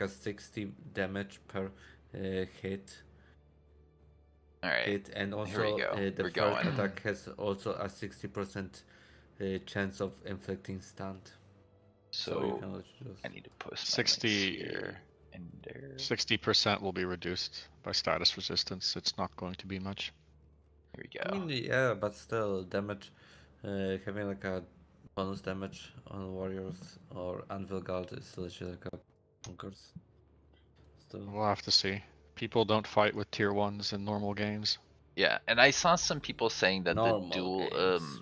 a 60 damage per hit. All right. And Here we also go. the We're third going. attack has also a 60% chance of inflicting stunt. So you So can also just I need to post my links 60 here and there. 60% will be reduced by status resistance. It's not going to be much. Here we I go. mean, yeah, but still damage. Having like a bonus damage on warriors or anvil guard is literally like a bonkers. Still. We'll have to see. People don't fight with tier 1s in normal games. Yeah, and I saw some people saying that the Normal dual games.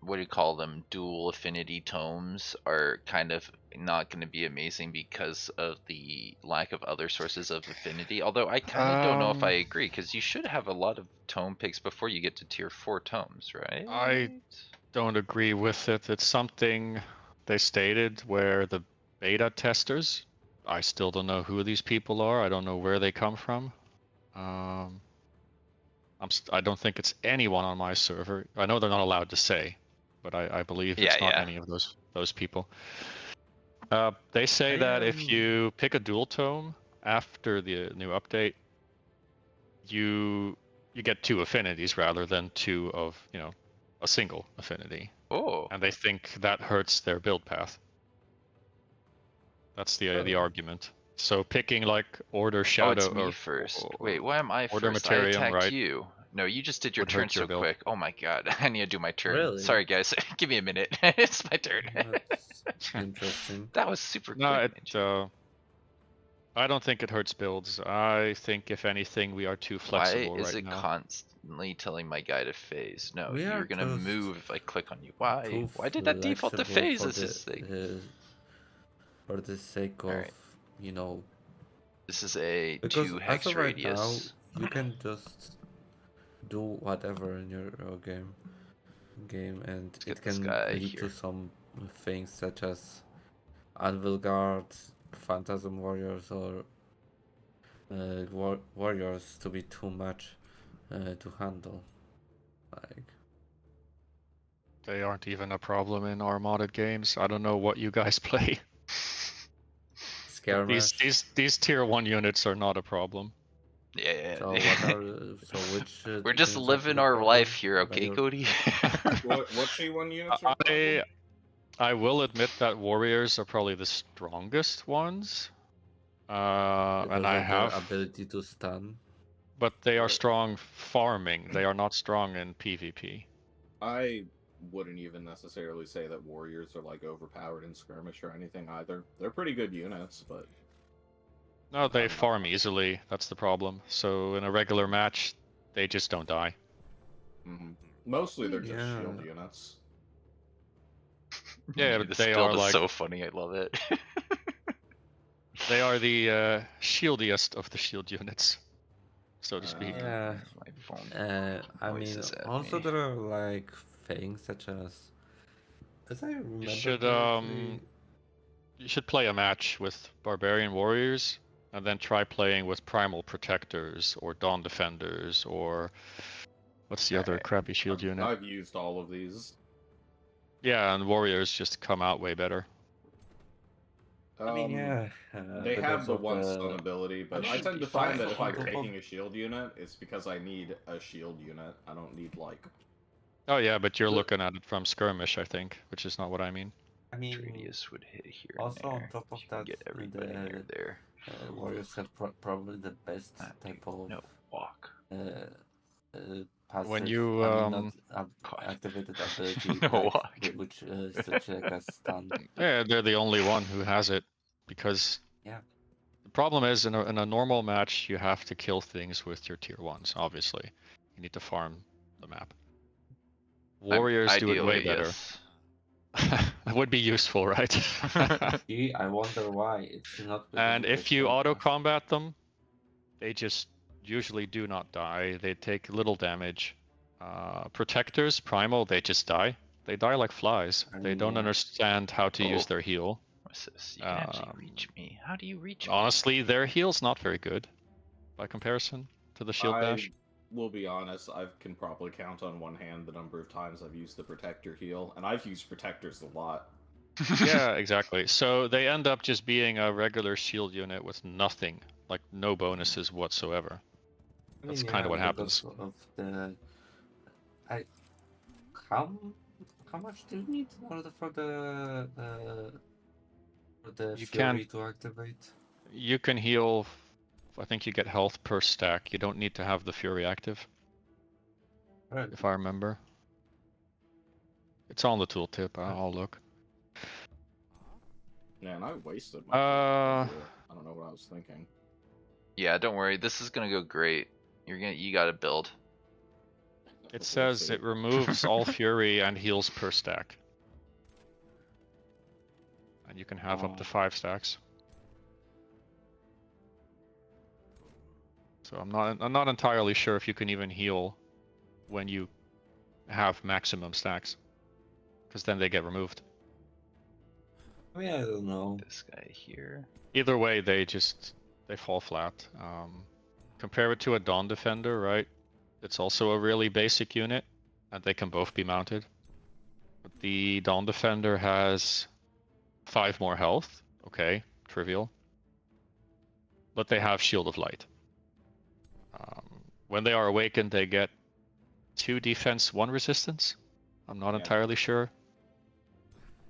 what do you call them, dual affinity tomes are kind of not going to be amazing because of the lack of other sources of affinity. Although I kind of don't know if I agree, because you should have a lot of tome picks before you get to tier 4 tomes, right? I don't agree with it. It's something they stated where the beta testers, I still don't know who these people are. I don't know where they come from. I don't think it's anyone on my server. I know they're not allowed to say, but I believe it's not any of those people. They say that if you pick a dual tome after the new update, you get 2 affinities rather than 2 of a single affinity. Oh. And they think that hurts their build path. That's the argument. So picking like Order Shadow. Oh, it's me first. Wait, why am I Order first? I Materium, attacked right? you. No, you just did your Would turn hurt your so build. quick. Oh my god, I need to do my turn. Really? Sorry guys, give me a minute. It's my turn. That's interesting. That was super No, quick. I don't think it hurts builds. I think if anything, we are too flexible Why is right it now. constantly telling my guy to phase? No, We you're are gonna just move if I click on you. Why? too Why did that default to flexible phase? for This is for the sake of Alright. you know. This is a Because 2 as hex of right now, radius. you can just do whatever in your game, and Let's it get this can guy lead to here. some things such as anvil guard, phantasm warriors, or warriors to be too much to handle. Like They aren't even a problem in our modded games. I don't know what you guys play. Skirmish. These tier 1 units are not a problem. Yeah. So what are which? We're just units are living the our problem life here, by okay, your- Cody? What T1 units are the problem? I will admit that warriors are probably the strongest ones. because And I of their have ability to stun. but they are strong farming. They are not strong in PvP. I wouldn't even necessarily say that warriors are like overpowered in skirmish or anything either. They're pretty good units, but No, they farm easily. That's the problem. So in a regular match, they just don't die. Mostly they're just shield units. Yeah, This they build are is like so funny. I love it. they are the shieldiest of the shield units, so to speak. Yeah. My phone I mean, noises at also me. there are like things such as I remember You should play a match with barbarian warriors, and then try playing with primal protectors or dawn defenders or what's the other crappy shield unit? I've used all of these. Yeah, and warriors just come out way better. I mean, yeah. They have the one stun ability, but I tend to find that if I'm taking a shield unit, it's because I need a shield unit. I don't need like. Oh yeah, but you're looking at it from skirmish, I think, which is not what I mean. I mean, Radius would hit here. Also, and on top of that, get everybody near there. warriors have probably the best type of walk. Passive, when you not activated ability, which is such like a stun. Yeah, they're the only one who has it, because the problem is in a normal match you have to kill things with your tier 1s. Obviously, you need to farm the map. Warriors do it way better. It would be useful, right? Gee, I wonder why it's not. And if you auto combat them, they just usually do not die. They take little damage. Protectors, primal, they just die. They die like flies. They don't understand how to use their heal. What's this? You can actually reach me. How do you reach me? Honestly, their heal's not very good by comparison to the shield bash. Will be honest, I can probably count on one hand the number of times I've used the protector heal, and I've used protectors a lot. Yeah, exactly. So they end up just being a regular shield unit with nothing, like no bonuses whatsoever. I That's mean, kind of what because happens. of the I how how much do you need in order for the You Fury can to activate? you can heal. I think you get health per stack. You don't need to have the Fury active, Right. if I remember. It's on the tooltip. I'll look. Man, I wasted my fuel. I don't know what I was thinking. Yeah, don't worry. This is gonna go great. You gotta build. It We'll says see. it removes all Fury and heals per stack. And you can have up to 5 stacks. So I'm not entirely sure if you can even heal when you have maximum stacks, because then they get removed. I mean, I don't know. This guy here. Either way, they fall flat. Compare it to a Dawn Defender, right? It's also a really basic unit, and they can both be mounted. But the Dawn Defender has 5 more health. Okay, trivial. But they have Shield of Light. When they are awakened, they get 2 defense, 1 resistance. I'm not entirely sure.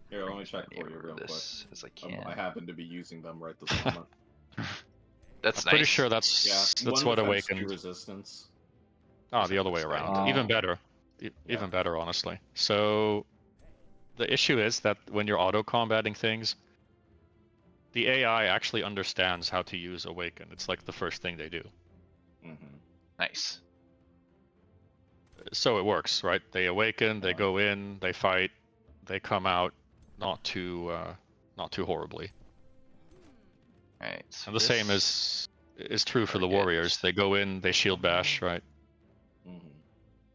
Here, let me As check many for you of real quick. this as I can. I happen to be using them right this moment. That's I'm pretty nice. sure that's Yeah, what one defense, awakened. 2 resistance. Ah, the other way This guy around. here. Even better. Even better, honestly. So the issue is that when you're auto-combating things, the AI actually understands how to use Awaken. It's like the first thing they do. Mm-hmm. Nice. So it works, right? They awaken, they go in, they fight, they come out not too horribly. Alright, so And the same is true for the target. warriors. They go in, they shield bash, right? Mm-hmm.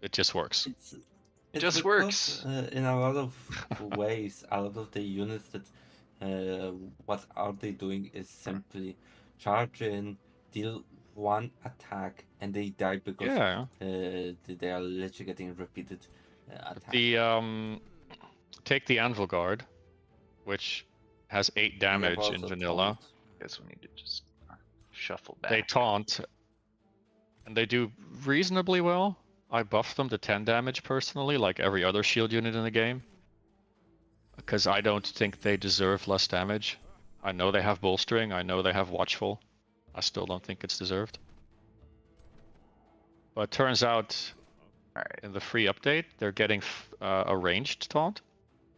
It just works. It's Just because, works. in a lot of ways, a lot of the units that what are they doing is simply charge in, deal 1 attack, and they die because Yeah. they are literally getting repeated attacks. The take the Anvil Guard, which has 8 damage in vanilla. Guess we need to just shuffle back. They taunt, and they do reasonably well. I buffed them to 10 damage personally, like every other shield unit in the game, because I don't think they deserve less damage. I know they have bolstering, I know they have watchful. I still don't think it's deserved. But turns out, in the free update, they're getting a ranged taunt.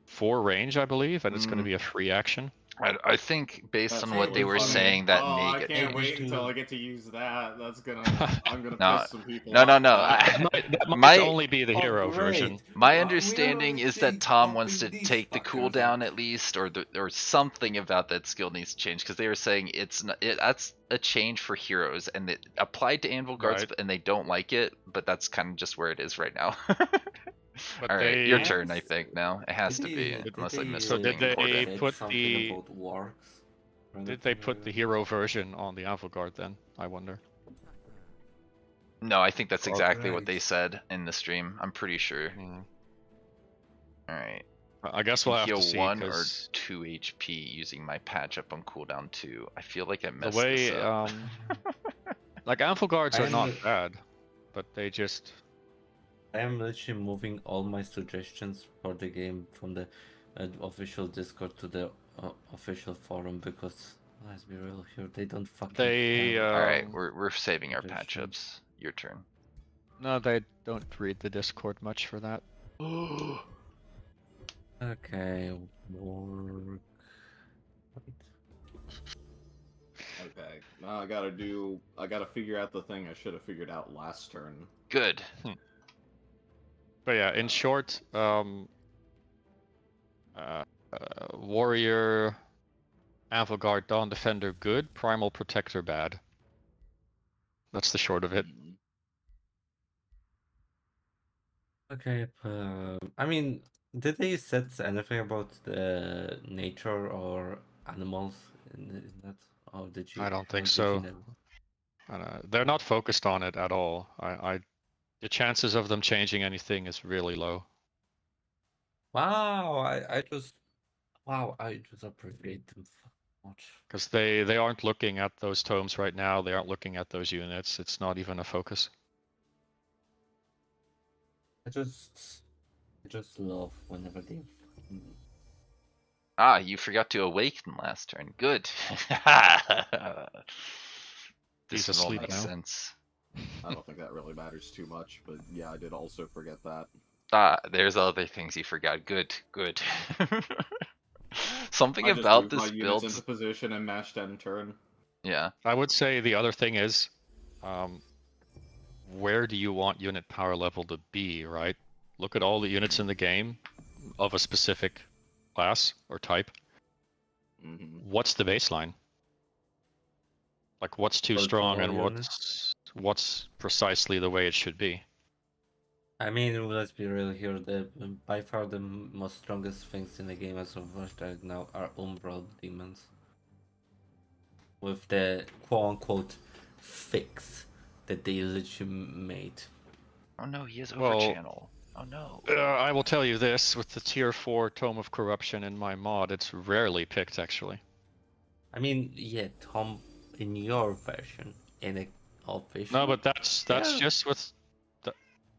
4 range, I believe, and it's going to be a free action. I think based That's on what they were funny. saying, that oh, may I get can't wait changed. until I get to use that. That's gonna. I'm gonna No, piss some people no. off. That might only be the hero version. My understanding is that Tom wants to take the cooldown at least, or something about that skill needs to change, because they were saying that's a change for heroes, and it applied to Anvil Guards, and they don't like it, but that's kind of just where it is right now. All right, your turn. I think now it has to be, unless I missed So something did they important. put the? Did they put the hero version on the Anvil Guard then? I wonder. No, I think that's exactly what they said in the stream. I'm pretty sure. All right. I guess we'll have to see. 1 or 2 HP using my patch up on cooldown 2. I feel like I messed the way, this up. like Anvil Guards are not bad, but they just. I am literally moving all my suggestions for the game from the official Discord to the official forum, because let's be real here, they don't fucking care. All right, we're saving our patch ups. Your turn. No, they don't read the Discord much for that. Okay, work. Okay, now I gotta figure out the thing I should have figured out last turn. Good. But yeah, in short, warrior, Anvil Guard, Dawn Defender good, Primal Protector bad. That's the short of it. Okay, I mean, did they say anything about the nature or animals in that? Or did you? I don't think so. They're not focused on it at all. The chances of them changing anything is really low. Wow, I just Wow, I just appreciate them so much. Because they aren't looking at those tomes right now. They aren't looking at those units. It's not even a focus. I just love whenever they fucking... Ah, you forgot to awaken last turn. Good. He's This all asleep makes now. sense. I don't think that really matters too much, but yeah, I did also forget that. Ah, there's other things you forgot. Good, good. Something I just about moved my this units build. into position and mashed end turn. Yeah. I would say the other thing is, where do you want unit power level to be, right? Look at all the units in the game of a specific class or type. What's the baseline? Like, what's too For strong all and units? what's precisely the way it should be? I mean, let's be real here. The by far the most strongest things in the game as of right now are Umbral demons, with the quote-unquote fix that they literally made. Oh no, he has Well, overchannel. Oh no. I will tell you this: with the tier 4 Tome of Corruption in my mod, it's rarely picked actually. I mean, yeah, Tom, in your version, in a official. No, but that's just with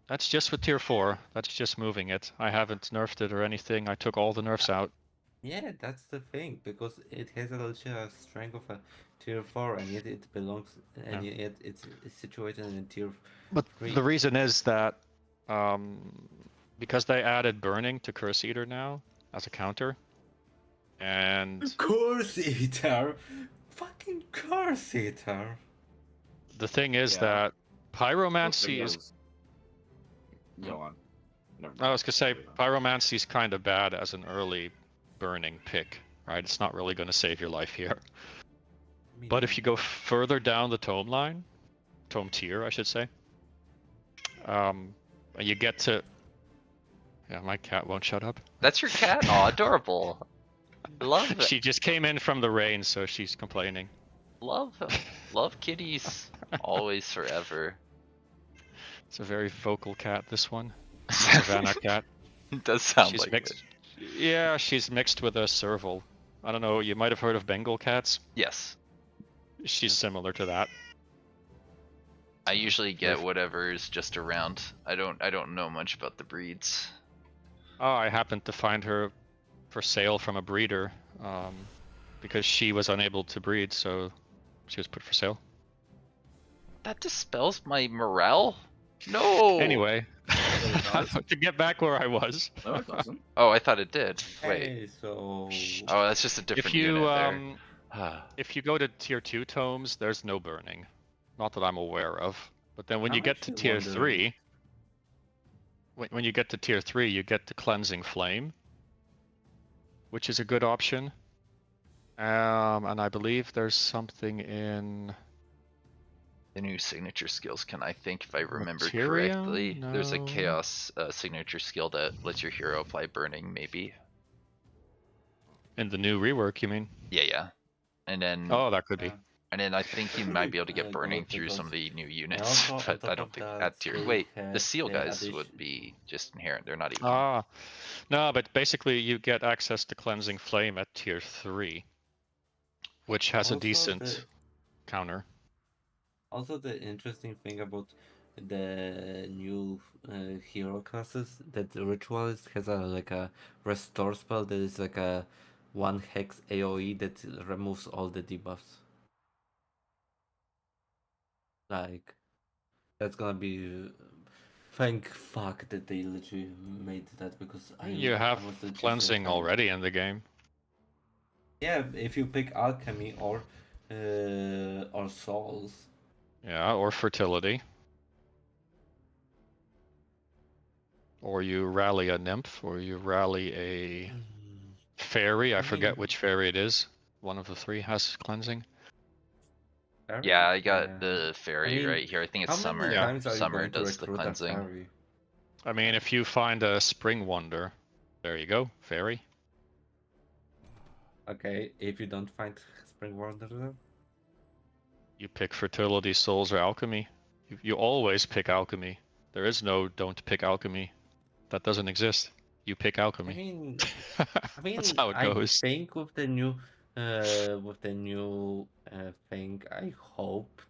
that's just with tier 4. That's just moving it. I haven't nerfed it or anything. I took all the nerfs out. Yeah, that's the thing, because it has a strength of a tier 4, and yet it belongs, and yet it's situated in a tier 3. But the reason is that because they added burning to Curse Eater now as a counter, and Curse Eater! Fucking Curse Eater! the thing is that Pyromancy is... Go on. Never I was gonna say, Pyromancy is kind of bad as an early burning pick, right? It's not really going to save your life here. But if you go further down the tome line, tome tier, I should say, you get to... Yeah, my cat won't shut up. That's your cat? Aw, adorable. I love it. She just came in from the rain, so she's complaining. Love kitties. Always, forever. It's a very vocal cat, this one. Savannah cat. It does sound She's like mixed. it. Yeah, she's mixed with a serval. I don't know, you might have heard of Bengal cats? Yes. She's similar to that. I usually get whatever's just around. I don't know much about the breeds. Oh, I happened to find her for sale from a breeder, because she was unable to breed, so she was put for sale. That dispels my morale? No! Anyway, to get back where I was. No, it doesn't. Oh, I thought it did. Wait. Hey, so... Oh, that's just a different unit there. If you go to tier 2 tomes, there's no burning. Not that I'm aware of. But then when you get to tier 3... When you get to tier 3, you get the Cleansing Flame, which is a good option. And I believe there's something in... The new signature skills can, I think, if I remember Materia? correctly, there's a No. chaos signature skill that lets your hero apply burning, maybe. In the new rework, you mean? Yeah. And then... Oh, that could be. And then I think you might be able to get burning through some of the new units, but I don't think at tier... Wait, the seal guys would be just inherent, they're not even... No, but basically you get access to Cleansing Flame at tier 3, which has a decent counter. Also, the interesting thing about the new hero classes, that the Ritualist has a restore spell that is like a 1 hex AoE that removes all the debuffs. Like, that's gonna be... Thank fuck that they literally made that, because You have Cleansing already in the game. Yeah, if you pick Alchemy or Souls. Yeah, or Fertility. Or you rally a Nymph, or you rally a Fairy. I forget which Fairy it is. One of the 3 has Cleansing. Yeah, I got the Fairy right here. I think it's Summer. Summer does the cleansing. I mean, if you find a Spring Wonder, there you go, Fairy. Okay, if you don't find Spring Wonder, then? You pick Fertility, Souls, or Alchemy. You always pick Alchemy. There is no don't pick Alchemy. That doesn't exist. you pick alchemy. I mean, That's how it goes. I think with the new thing, I hope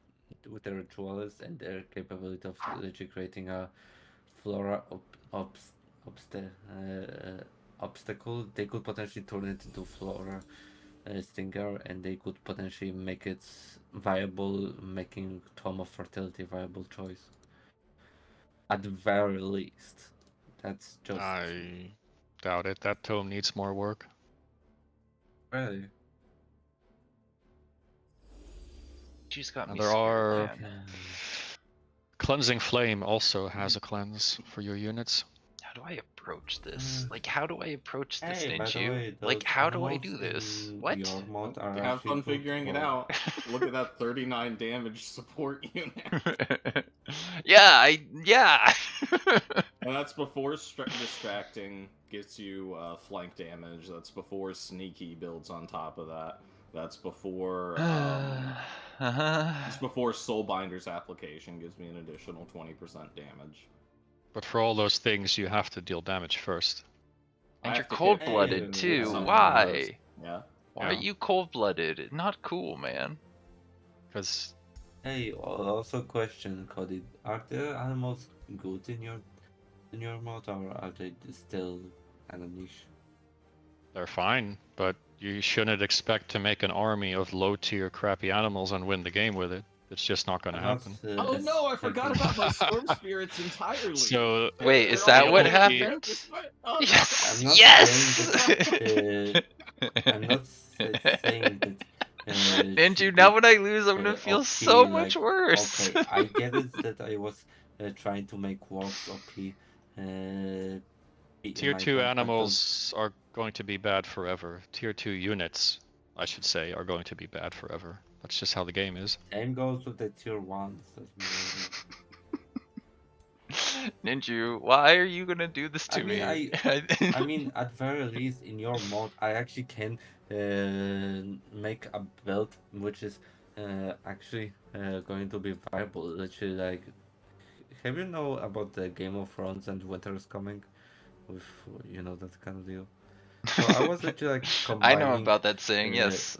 with the ritualists and their capability of literally creating a flora obstacle, they could potentially turn it into flora stinger, and they could potentially make it viable, making Tome of Fertility a viable choice. At the very least, that's just. I doubt it. That tome needs more work. Really? She's got me There scared, are man. Cleansing Flame also has a cleanse for your units. How do I approach this? Like, how do I approach this, Hey, by the Ninju? way, Like, those how do I animals do this? in What? your mod are Have actually fun good figuring it for- out. Look at that 39 damage support unit. Yeah, yeah. And that's before distracting gets you flank damage. That's before sneaky builds on top of that. That's before it's before Soulbinder's application gives me an additional 20% damage. But for all those things, you have to deal damage first. And I you're have to hit cold-blooded Hey, too. something Why? first. Yeah. Why are Yeah. you cold-blooded? Not cool, man. Because Hey, also question, Cody. Are the animals good in your mod, or are they still kind of niche? they're fine, but you shouldn't expect to make an army of low-tier crappy animals and win the game with it. It's just not going to I'm not, happen. Oh no, I forgot expecting- about my storm spirits entirely. So Wait, is They're that all what gonna happened? be destroyed. Oh, no. Yes! I'm not Yes! saying I'm not saying that. Ninju, now when I lose, I'm gonna feel so much worse. Okay, I get it that I was trying to make works OP. Tier 2 animals are going to be bad forever. Tier 2 units, I should say, are going to be bad forever. That's just how the game is. Same goes with the tier 1s. Ninju, why are you gonna do this to I mean, me? I mean, at very least in your mod, I actually can make a build which is actually going to be viable. Literally, like, have you know about the Game of Thrones and Winter is Coming? With that kind of deal. So I was literally like I know combining. about that saying, yes.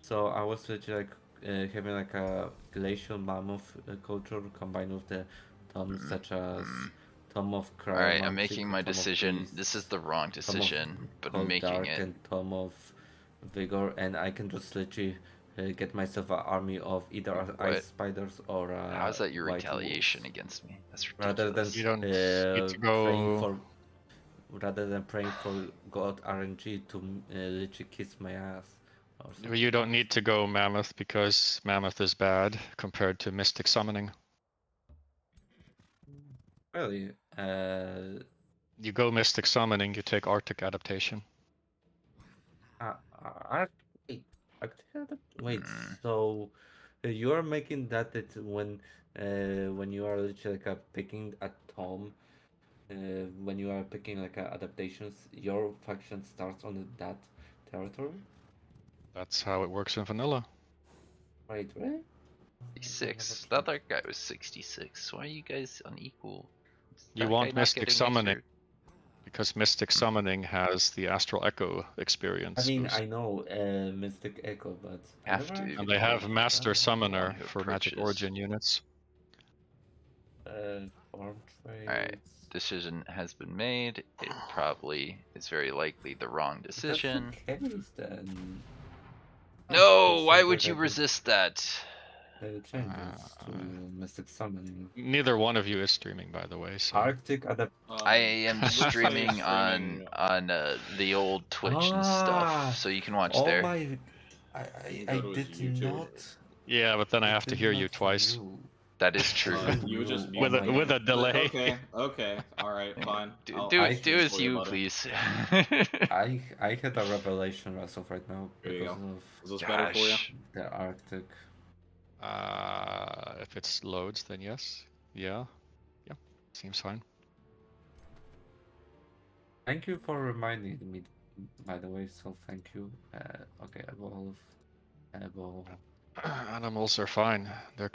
So I was literally like having like a glacial mammoth culture combined with the tomes such as Tome of Cryomancy. Alright, I'm making my Tome of decision. Beasts, This is the wrong Tome of decision, but I'm Cold making Dark, it. and Tome of Vigor, and I can just literally get myself an army of either What? ice spiders or How is that your white retaliation wolves. against me? That's Rather than ridiculous. You don't need to go. praying for God RNG to literally kiss my ass. Or something. You don't need to go Mammoth because Mammoth is bad compared to Mystic Summoning. Really? You go Mystic Summoning, you take Arctic Adaptation. Wait. So you're making that when you are literally like picking a tome, when you are picking like adaptations, your faction starts on that territory. That's how it works in vanilla. Wait, really? 66. The other guy was 66. Why are you guys unequal? Is You that want guy not Mystic getting Summoning extra- because Mystic Summoning has the Astral Echo experience. I mean, boost. I know Mystic Echo, but I Have never to. actually And they played have that. Master Summoner who for Magic approaches. Origin units. Farm trades. Alright. Decision has been made. It probably is very likely the wrong If that's the decision. case, then No! It Why seems would like you I could- resist that? changes to Mystic Summoning. Neither one of you is streaming, by the way. So Arctic Adapt. I am Lucia is streaming on the old Twitch and stuff, so you can watch Oh there. my! I Go to his did YouTube. not. yeah, but then I have to did hear you not twice know. That is true. You would just with Oh my a God. delay. Okay, alright, fine. I'll Do I- do as for you buddy. please. I had a revelation as of right now There you because go. of Is this better for you? Gosh. the Arctic. If it's loads, then yes. Yeah. Yep. Seems fine. Thank you for reminding me, by the way. So thank you. Okay, evolve. Animals are fine. They're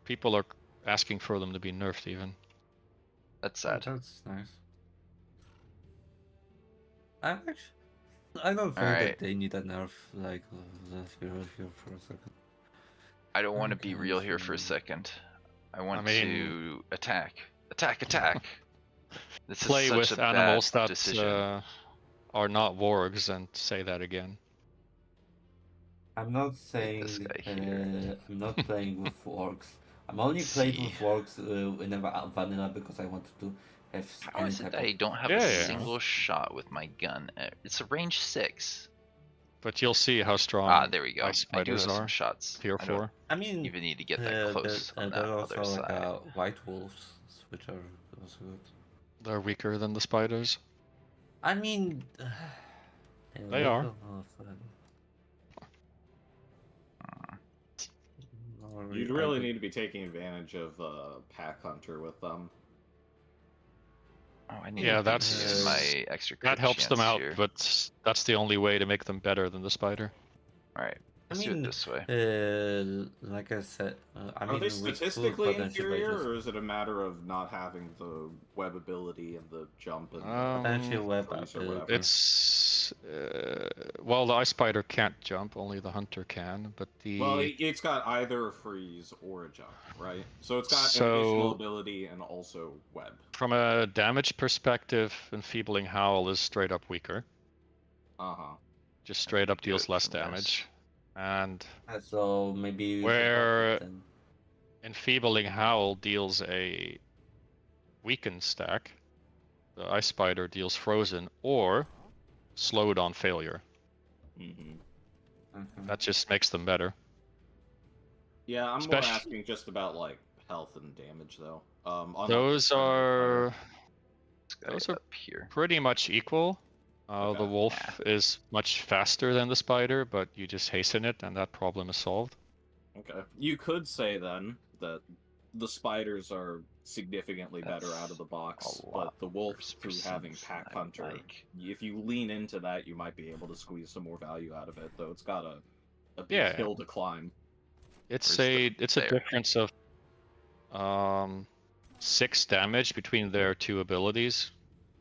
people are asking for them to be nerfed even. That's Oh, sad. that's nice. I don't think Alright. that they need a nerf. Like, let's be real here for a second. I don't want to I be can't real here for a see. second. I want mean- to attack. Attack! This is Play such with a animals bad that decision. are not wargs and say that again. I'm not Take saying this guy here. I'm not playing with wargs. I'm only Let's played see. with wargs in a vanilla because I wanted to have How any is it type that I of. don't have Yeah, a yeah. single shot with my gun? It's a range 6. But you'll see how strong Ah, there we go. ice I do spiders have some are. shots. Tier I don't 4. I mean, even need to get that close on there that are other also like side. white wolves, which are also good. They're weaker than the spiders. I mean, They are. You'd really need to be taking advantage of Pack Hunter with them. Oh, I need Yeah, to that's use my extra crit that helps them chance out, here. but that's the only way to make them better than the spider. Alright, let's do it this way. Like I said, I Are mean, they we could statistically potentially inferior, just or is it a matter of not having the web ability and the jump and potentially the web freeze or ability. whatever? It's well, the ice spider can't jump, only the hunter can. But the Well, it's got either a freeze or a jump, right? So it's got an So- additional ability and also web. from a damage perspective, enfeebling howl is straight up weaker. Uh-huh. Just straight up do deals it less from this. damage. And So maybe you should buff Where- it then. enfeebling howl deals a weakened stack. The ice spider deals frozen or slowed on failure. Mm-hmm. That just makes them better. Yeah, I'm Especially- more asking just about like health and damage though. On Those are This guy Those are up here. pretty much equal. Okay. The wolf is much faster than the spider, but you just hasten it, and that problem is solved. Okay. You could say then that the spiders are significantly better That's out of the box, a lot but the wolf, worse through having percents Pack than I would Hunter, like. if you lean into that, you might be able to squeeze some more value out of it. Though it's got a big Yeah. hill to climb. It's Where's a the- it's there. a difference of 6 damage between their two abilities,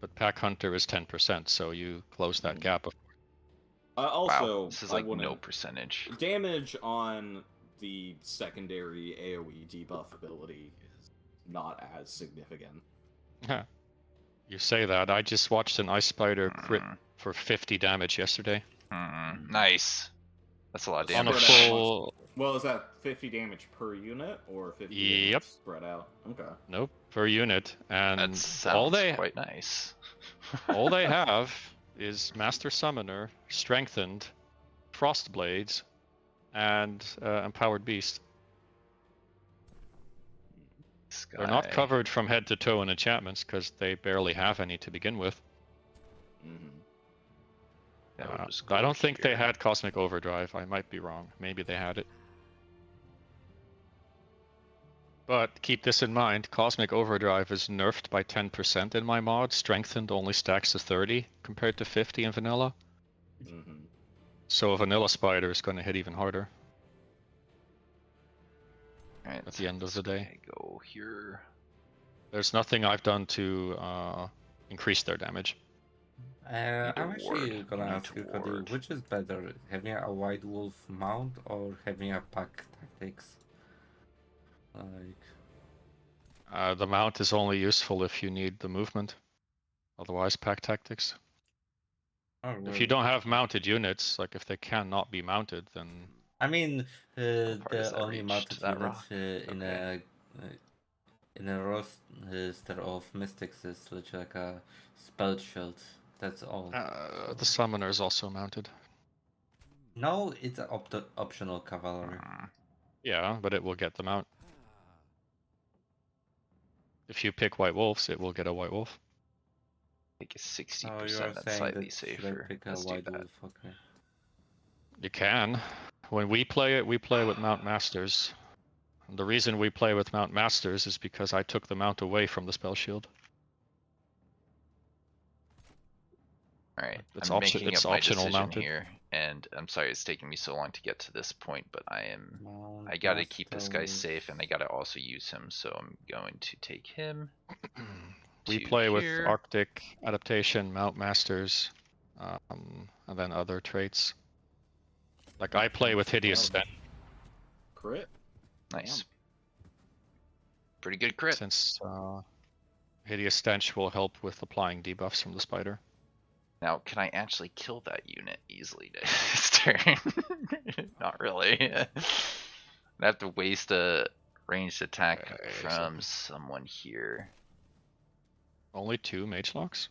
but Pack Hunter is 10%, so you close that gap. Also, Wow, this is I like no wouldn't- percentage. damage on the secondary AoE debuff ability is not as significant. You say that. I just watched an ice spider crit for 50 damage yesterday. Nice. That's a lot of On a damage. Spread out full... Well, is that 50 damage per unit or 50 Yep. damage spread out? Okay. Nope, per unit. And That sounds quite nice. all they have is Master Summoner, Strengthened, Frost Blades, and Empowered Beast. This They're not guy- covered from head to toe in enchantments because they barely have any to begin with. Mm-hmm. that would just I go don't think they here. had Cosmic Overdrive. I might be wrong. Maybe they had it. But keep this in mind, Cosmic Overdrive is nerfed by 10% in my mod. Strengthened only stacks to 30 compared to 50 in vanilla. Mm-hmm. So a vanilla spider is going to hit even harder Alright, at the end of the day. okay, go here. There's nothing I've done to increase their damage. I'm a actually ward. gonna Need ask to you, Cody, ward. which is better, having a White Wolf mount or having a pack tactics? Like, The mount is only useful if you need the movement. Otherwise, pack tactics. oh, If really? you don't have mounted units, like if they cannot be mounted, then I mean, part is the that only reach mounted to that units rock? in a roster of mystics is literally like a spell shield. That's all. the summoner is also mounted. No, it's an optional cavalry. Yeah, but it will get them out. If you pick white wolves, it will get a white wolf. Take a So 60%, you're that's saying slightly that should I safer. pick a Let's do White that. Wolf? Okay. You can. When we play it, we play with Mount Masters. And the reason we play with Mount Masters is because I took the mount away from the spell shield. Alright, It's I'm making it's up my optional decision mounted. here, and I'm sorry it's taking me so long to get to this point, but I Mount gotta keep this guy Masters. safe, and I gotta also use him, so I'm going to take him. We to play with here. Arctic Adaptation, Mount Masters, And then other traits. Like I play with Hideous Stench Crit? Nice. Pretty good crit. since Hideous Stench will help with applying debuffs from the spider. Now, can I actually kill that unit easily this turn? Not really. I have to waste a ranged attack Okay, from someone here. Only 2 mage locks?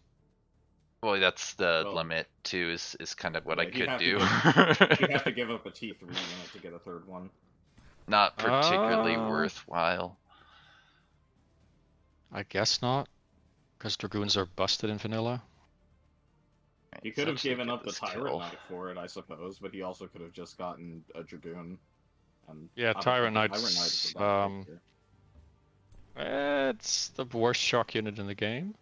Well, that's the Well, limit too. Is kind of what yeah, I could do. You have to give up a T3 unit to get a third one. Not particularly worthwhile. I guess not, because Dragoons are busted in vanilla. Right, He could let's have actually given get up the this Tyrant kill. Knight for it, I suppose, but he also could have just gotten a Dragoon. And Yeah, I don't Tyrant think Knight's, is a bad pick here. It's the worst shock unit in the game.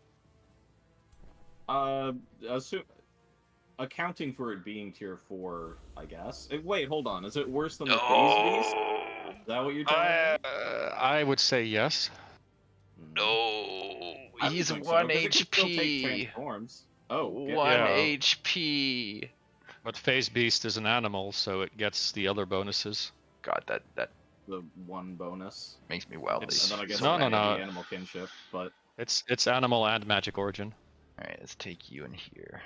Accounting for it being tier 4, I guess. Wait, hold on. Is it worse than the Phase Beast? Is that what you're telling me? I would say yes. No, I don't he's think 1 so, 'cause it can still take HP. transforms. Oh, 1 Yeah. HP. But Phase Beast is an animal, so it gets the other bonuses. God, that the 1 bonus. makes me wildly. It's- And then I guess No, it might no, be no. animal kinship, but It's animal and magic origin. All right, let's take you in here.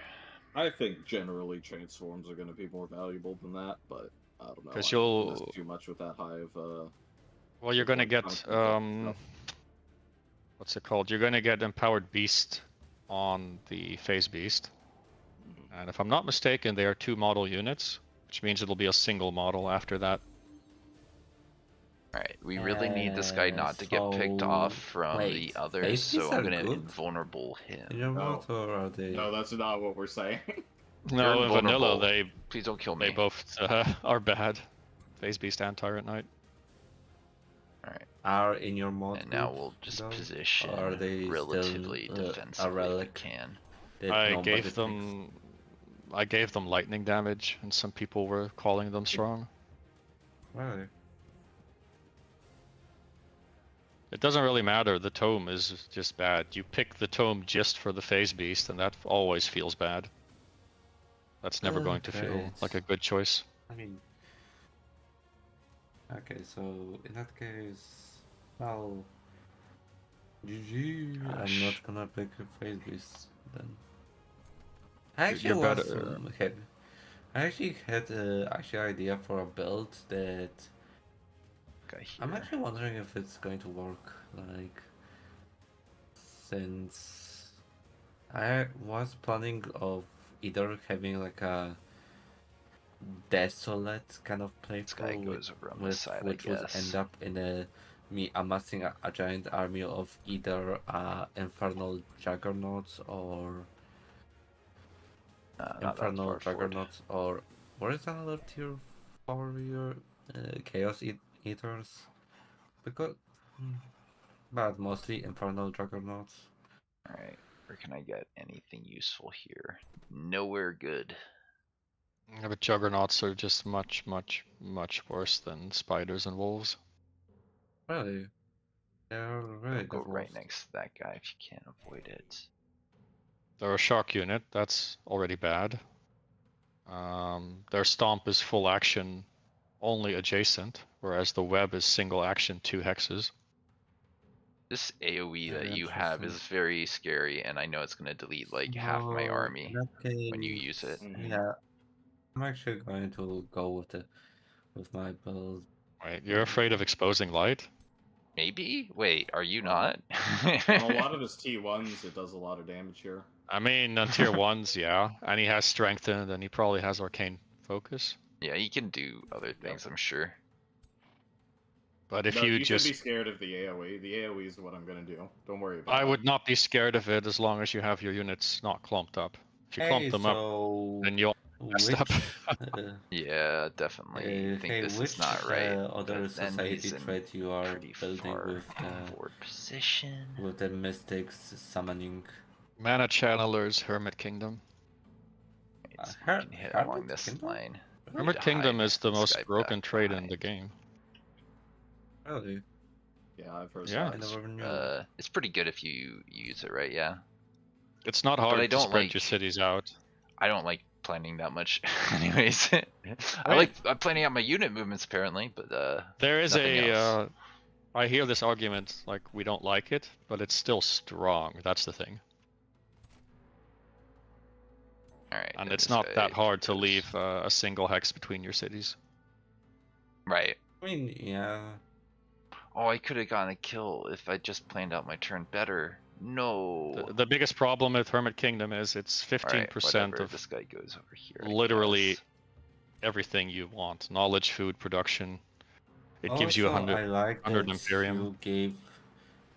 I think generally transforms are going to be more valuable than that, but I don't know. 'Cause I don't you'll- invest too much with that high of Well, you're gonna before get counting what's it called? You're gonna get Empowered Beast on the Phase Beast, and if I'm not mistaken, they are 2 model units, which means it'll be a single model after that. All right, we really need this guy not to get picked off from wait, the others, Phase so Beasts I'm are gonna good? invulnerable him. In your No. mod, or are they? No, that's not what we're saying. No, in vanilla invulnerable. Please don't kill they me. both are bad. Phase Beast and Tyrant Knight. All right, Are in your mod. and now group, we'll just though? position Or are they relatively still, a defensively if we relic? can. That I nobody gave picks? them lightning damage, and some people were calling them strong. Really? It doesn't really matter. The tome is just bad. You pick the tome just for the Phase Beast, and that always feels bad. That's never going to feel Okay, like a good choice. I mean, okay, so in that case, well, GG. I'm Gosh. not gonna pick a Phase Beast then. I actually You're was better. I actually had actually idea for a build that Guy here. I'm actually wondering if it's going to work. Like, since I was planning of either having like a desolate kind of This guy playthrough goes over on this side, I which would guess. end up in me amassing a giant army of either infernal juggernauts or Not that infernal far forward. juggernauts, or what is another tier warrior? Chaos eaters, because but mostly infernal juggernauts. All right, where can I get anything useful here? Nowhere good. Yeah, but Juggernauts are just much, much, much worse than spiders and wolves. Really, they're really Don't go the right worst. next to that guy if you can't avoid it. They're a shock unit, that's already bad. Their stomp is full action, only adjacent, whereas the web is single action, 2 hexes. This AoE that Very you have is interesting. very scary, and I know it's gonna delete like half my Well, army in that case, when you use it. yeah, I'm actually going to go with my build. Right, you're afraid of exposing light? Maybe? Wait, are you Well, not? On a lot of his T1s, it does a lot of damage here. I mean, on tier 1s, yeah. And he has strengthened, and he probably has arcane focus. Yeah, he can do other things, I'm sure. But if No, you should just... be scared of the AoE. The AoE is what I'm gonna do. Don't worry about I it. would not be scared of it as long as you have your units not clumped up. If you clump them up, so then you'll messed up. Yeah, definitely think hey, this which is not right. other But then society he's in trait you are pretty building far with forward position. the mystics summoning? Mana Channelers, Hermit Kingdom. Right, so Her- we can hit Hermit along this Kingdom? line. We need Hermit to Kingdom hide is the this most guy broken back trade in behind. the game. Really? Yeah, I've heard Yeah. I that. never knew. It's pretty good if you use it right, yeah. It's not I hard to don't spread like- your cities out. I don't like planning that much, anyways. I'm planning out my unit movements apparently, but there is nothing else. I hear this argument like we don't like it, but it's still strong. That's the thing. All right, And it's not that hard to leave a single hex between your cities. Right. I mean, yeah. Oh, I could have gotten a kill if I just planned out my turn better. No. The biggest problem with Hermit Kingdom is it's 15% of this guy goes over here. literally everything you want. Knowledge, food, production. It gives you 100, I like 100 Imperium.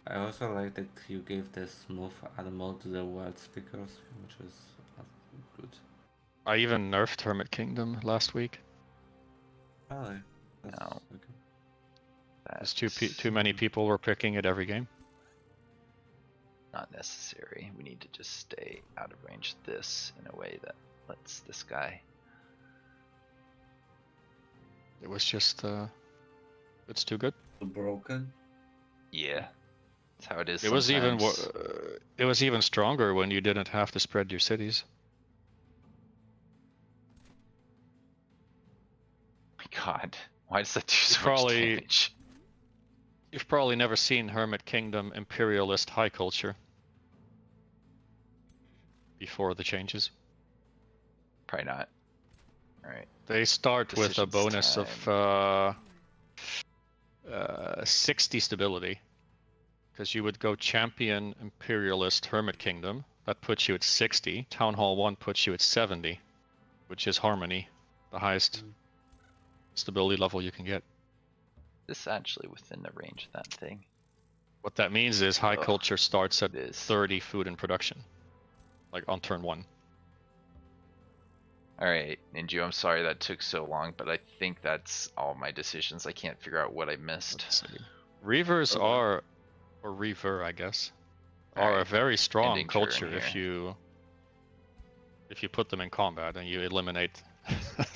I also like that you gave the smooth animal to the wild speakers, which is good. I even nerfed Hermit Kingdom last week. Oh, no. Because too many people were picking it every game. Not necessary. We need to just stay out of range of this in a way that lets this guy. It was just it's too good. Broken. Yeah, that's how it is. It was even stronger when you didn't have to spread your cities. My God, why does that do so much damage? You've probably never seen Hermit Kingdom Imperialist High Culture before the changes. Probably not. Alright. They start with a bonus of 60 stability. Because you would go Champion Imperialist Hermit Kingdom. That puts you at 60. Town Hall 1 puts you at 70. Which is Harmony. The highest stability level you can get. This actually within the range of that thing. What that means is High Culture starts at 30 food and production. Like on turn 1. Alright, Ninju, I'm sorry that took so long, but I think that's all my decisions. I can't figure out what I missed. Reavers are, or Reaver I guess, are a very strong culture if you put them in combat and you eliminate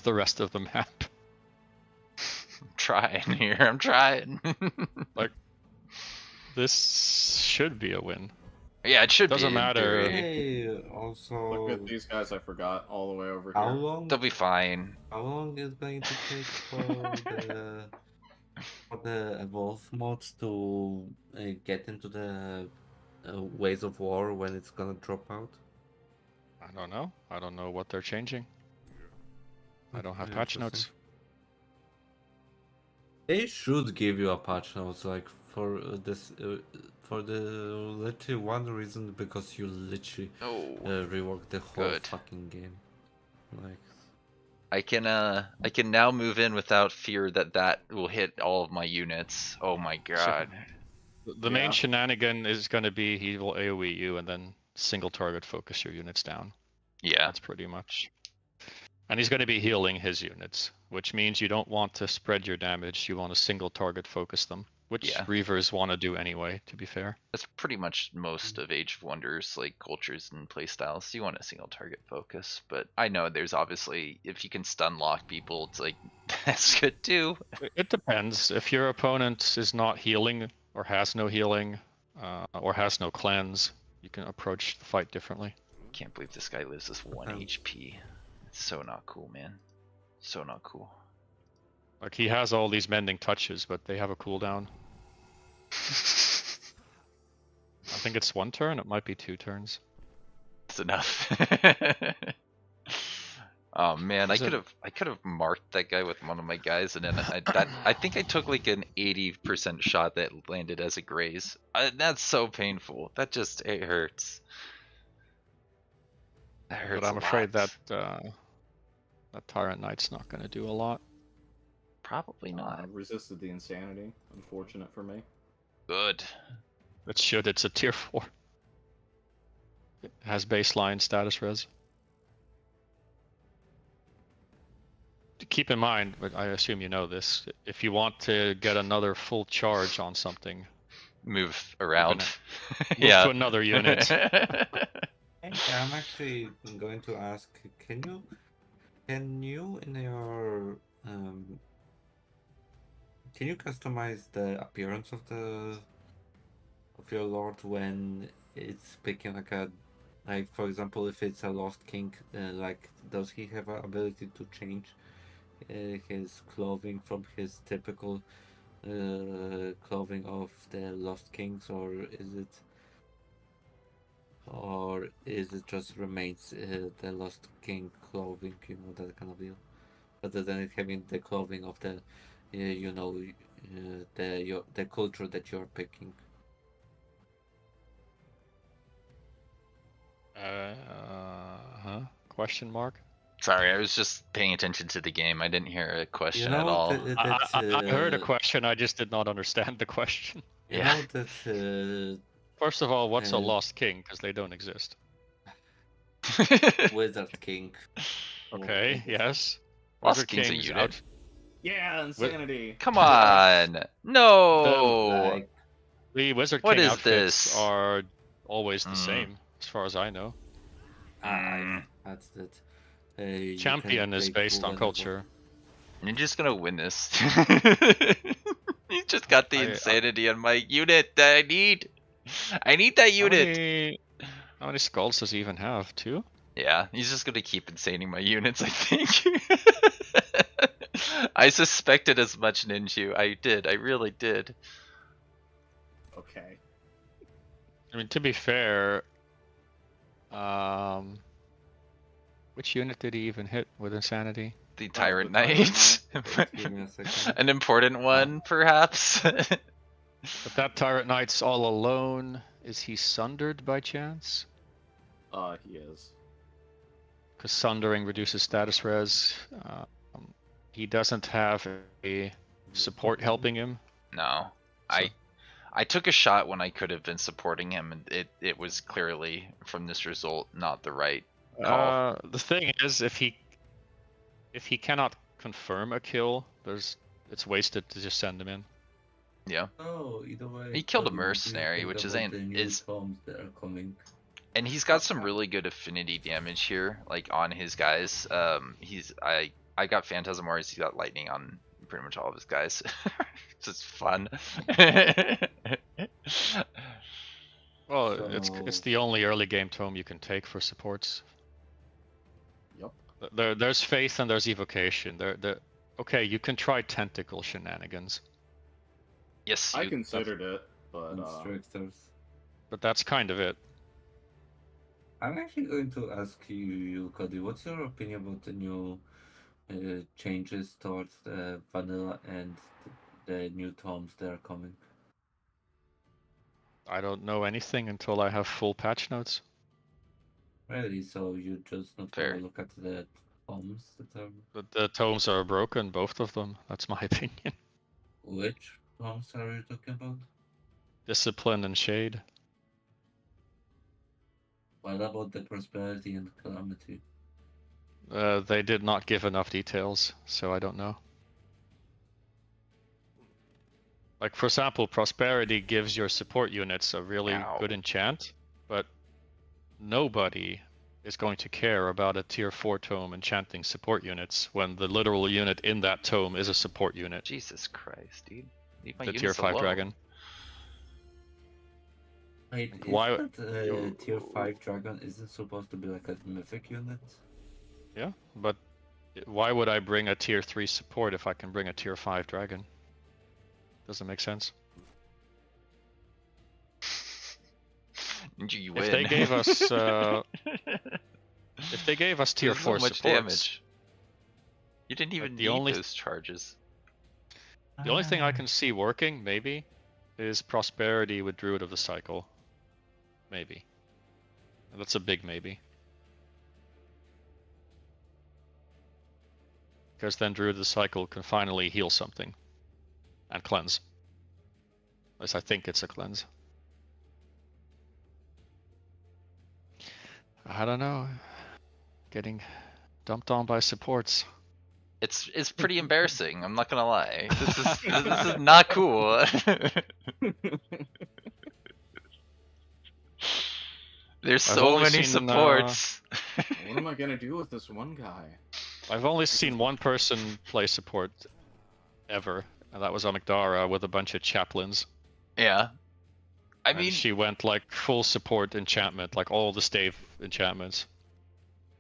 the rest of the map. I'm trying here, I'm trying. Like, this should be a win. Yeah, it should Doesn't be. matter. Hey, also. Look at these guys. I forgot all the way over How here. long? They'll be fine. How long is going to take for the evolve mods to get into the ways of war when it's gonna drop out? I don't know. I don't know what they're changing. I don't have patch notes. They should give you a patch notes, like for this, for the literally one reason, because you literally reworked the whole fucking game. Like, I can now move in without fear that will hit all of my units. Oh my God. The main shenanigan is going to be he will AoE you and then single target focus your units down. Yeah. That's pretty much. And he's going to be healing his units, which means you don't want to spread your damage. You want to single target focus them, which Reavers want to do anyway, to be fair. That's pretty much most of Age of Wonders, like cultures and playstyles. You want a single target focus, but I know there's obviously, if you can stun lock people, it's like, that's good too. It depends. If your opponent is not healing, or has no healing, or has no cleanse, you can approach the fight differently. Can't believe this guy lives this 1 HP. It's so not cool, man. So not cool. Like, he has all these mending touches, but they have a cooldown. I think it's 1 turn, it might be 2 turns. That's enough. Oh man, I could have marked that guy with one of my guys, and then I think I took like an 80% shot that landed as a graze. That's so painful. That just, it hurts. That hurts. But I'm afraid that that Tyrant Knight's not going to do a lot. Probably not. Resisted the insanity. Unfortunate for me. Good. It should. It's a tier 4. It has baseline status res. Keep in mind, but I assume you know this, if you want to get another full charge on something, move around. Move to another unit. I'm actually going to ask, can you in your can you customize the appearance of your lord when it's picking like a Like for example, if it's a Lost King, like does he have an ability to change his clothing from his typical clothing of the Lost Kings, or is it just remains the Lost King clothing, that kind of deal, rather than it having the clothing of the, the culture that you're picking. Question mark? Sorry, I was just paying attention to the game. I didn't hear a question at all. I heard a question, I just did not understand the question. You Yeah. know that First of all, what's a Lost King? Because they don't exist. Wizard King. Okay, yes. Lost Wizard King's a King's unit. out. Yeah, insanity. Come on! No! Like, The Wizard What King is outfits this? are always the same, as far as I know. that's that. You Champion can is take based on whenever. culture. You're just gonna win this. You just got the insanity on my unit that I need. I need that unit. How many skulls does he even have? 2? Yeah, he's just gonna keep insaning my units, I think. I suspected as much, Ninju. I did. I really did. Okay. I mean, to be fair, which unit did he even hit with insanity? The Tyrant the Tyrant Knight. Give me a second. An important one, perhaps. But that Tyrant Knight's all alone. Is he sundered by chance? He is. Because sundering reduces status res. He doesn't have a support helping him. No, So- I took a shot when I could have been supporting him, and it was clearly from this result not the right call. The thing is, if he cannot confirm a kill, it's wasted to just send him in. Yeah, Oh, either way. He killed a what do you mercenary, think which about the new bombs that are coming? and he's got some really good affinity damage here, like on his guys. I got Phantasm Warriors. He got lightning on pretty much all of his guys. It's just fun. Well, it's So- the only early game tome you can take for supports. Yep. There's faith and there's evocation. Okay, you can try tentacle shenanigans, Yes, I you, considered it, but Constrictors. but that's kind of it. I'm actually going to ask you, Cody, what's your opinion about the new changes towards the vanilla and the new tomes that are coming? I don't know anything until I have full patch notes. Really? So you just not Fair. gonna look at the tomes that are... The tomes are broken, both of them. That's my opinion. Which tomes are you talking about? Discipline and Shade. What about the Prosperity and Calamity? They did not give enough details, so I don't know. Like, for example, Prosperity gives your support units a really Ow. good enchant, but nobody is going to care about a tier 4 tome enchanting support units when the literal unit in that tome is a support unit, Jesus Christ, dude. Leave my the tier units 5 alone. dragon. Wait, Why- isn't that tier 5 dragon isn't supposed to be like a mythic unit? Yeah, but why would I bring a tier 3 support if I can bring a tier 5 dragon? Doesn't make sense. You win. If they gave us tier There's 4 so much supports, damage. You didn't even the need only- those charges. the only thing I can see working, maybe, is Prosperity with Druid of the Cycle. Maybe. And that's a big maybe. Because then Druid of the Cycle can finally heal something. And cleanse. At least I think it's a cleanse. I don't know. Getting dumped on by supports. It's pretty embarrassing. I'm not gonna lie. This is not cool. There's I've so only many seen, supports. what am I gonna do with this one guy? I've only seen one person play support ever, and that was Amygdara with a bunch of chaplains. Yeah. I And mean, she went like full support enchantment, like all the stave enchantments.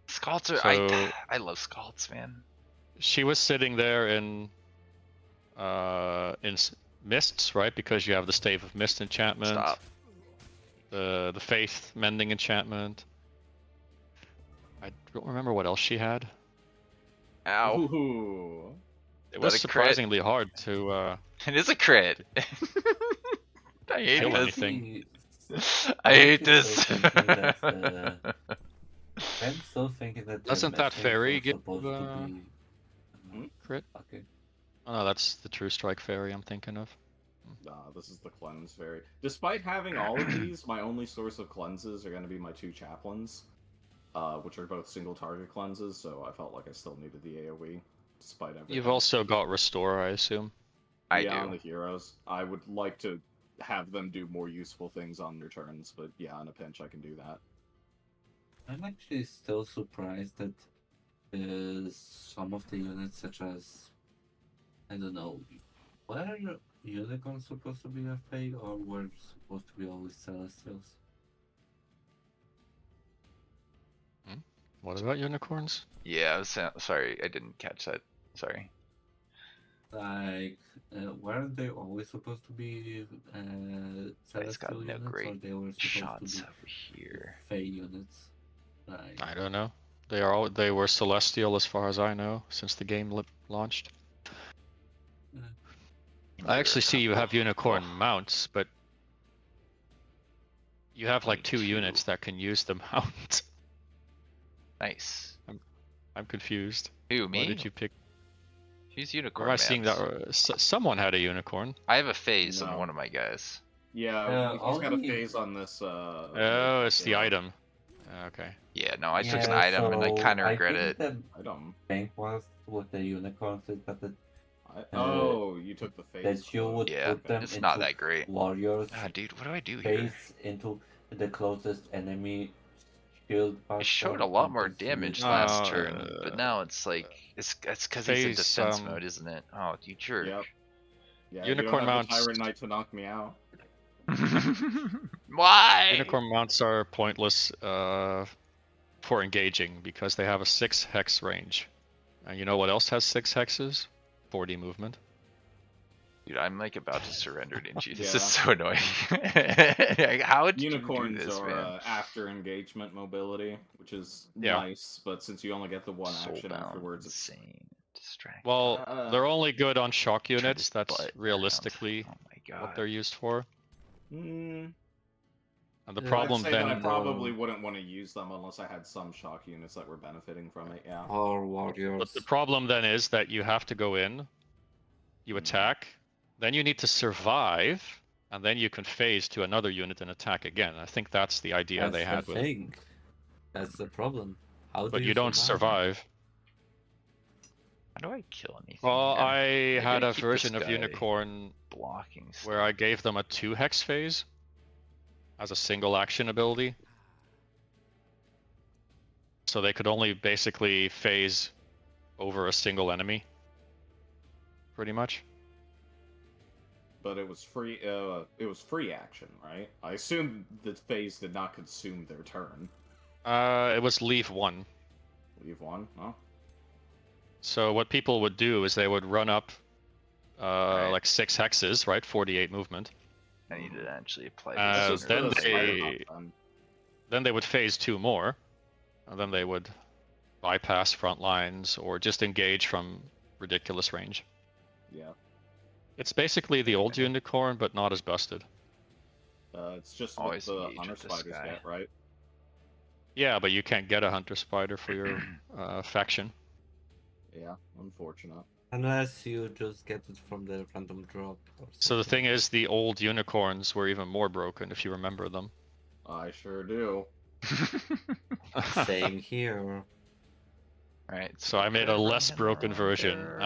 Scalds are. So I love Scalds, man. she was sitting there in mists, right? Because you have the stave of mist enchantment, Stop. the faith mending enchantment. I don't remember what else she had. Ow. Ooh. It Is was that a crit? surprisingly hard to It is a crit. I hate kill this. anything. I hate this. I'm still thinking that Doesn't that fairy give supposed to be crit? okay. Oh no, that's the True Strike fairy I'm thinking of. Nah, this is the cleanse fairy. Despite having all of these, my only source of cleanses are going to be my 2 chaplains, which are both single target cleanses. So I felt like I still needed the AOE, despite everything. You've also got Restore, I assume. I yeah, do. on the heroes. I would like to have them do more useful things on their turns, but yeah, in a pinch I can do that. I'm actually still surprised that some of the units, such as, I don't know, were unicorns supposed to be a fake or were supposed to be always celestials? What about unicorns? Yeah, sorry, I didn't catch that. Sorry. Like, weren't they always supposed to be It's got celestial no units, or great they were supposed shots to be over here. fey units? Like, I don't know. They were celestial as far as I know since the game launched. I actually see you have unicorn mounts, but you have like 2 units that can use the mount. Nice. I'm confused. Who, me? Why did you pick? Who's Or unicorn? am I seeing that? mounts? Someone had a unicorn. I have a phase on No. one of my guys. Yeah, he's got a only- phase on this. Oh, it's the item. Okay. Yeah, no, I took an Yeah, item and I so kind of regret think it. the Item. bank was with the unicorns is that Oh, you took the phase. that you would Yeah, put them it's into not that great. warriors Ah, dude, what do I do here? face into the closest enemy shield. I showed a button lot and more just damage use last Uh, turn, but now it's like it's because he's in phase, defense mode, isn't it? Oh, you jerk. Yep. Yeah, Unicorn you don't have mounts- the Tyrant Knight to knock me out. Why? Unicorn mounts are pointless for engaging because they have a 6 hex range. And you know what else has 6 hexes? 40 movement. Dude, I'm like about to surrender, didn't you? This Yeah. is so annoying. Like, how did Unicorns you do this, are man? after engagement mobility, which is Yeah. nice, but since you only get the one action Soulbound, afterwards, it's insane, distract. Well, they're only good on shock Turn units. his That's butt realistically around. Oh my god. what they're used for. Mm, And the Yeah, problem I'd say that I then, probably wouldn't want to use them unless I had some shock units that were benefiting from it. Yeah. or warriors. but the problem then is that you have to go in, you attack, then you need to survive, and then you can phase to another unit and attack again. I think that's the idea That's they the had with it. thing. That's the problem. How But do you don't survive. How do I kill anything? Well, here? I had gotta a keep this version of guy Unicorn blocking stuff. where I gave them a 2 hex phase as a single action ability. So they could only basically phase over a single enemy. Pretty much. But it was free. It was free action, right? I assume the phase did not consume their turn. It was leave 1. Leave one. Oh. So what people would do is they would run up Right. like 6 hexes, right? 48 movement. I need to actually apply Uh, this. Just then put a spider they- hop then. Then they would phase 2 more, and then they would bypass front lines or just engage from ridiculous range. Yeah. It's basically the old unicorn, but not as busted. It's just Always what the engage hunter with this spiders guy. get, right? Yeah, but you can't get a hunter spider for your faction. Yeah. Unfortunate. Unless you just get it from the random drop. Or So the something. thing is, the old unicorns were even more broken, if you remember them. I sure do. Same here. Right. So I made a less run broken around version, there.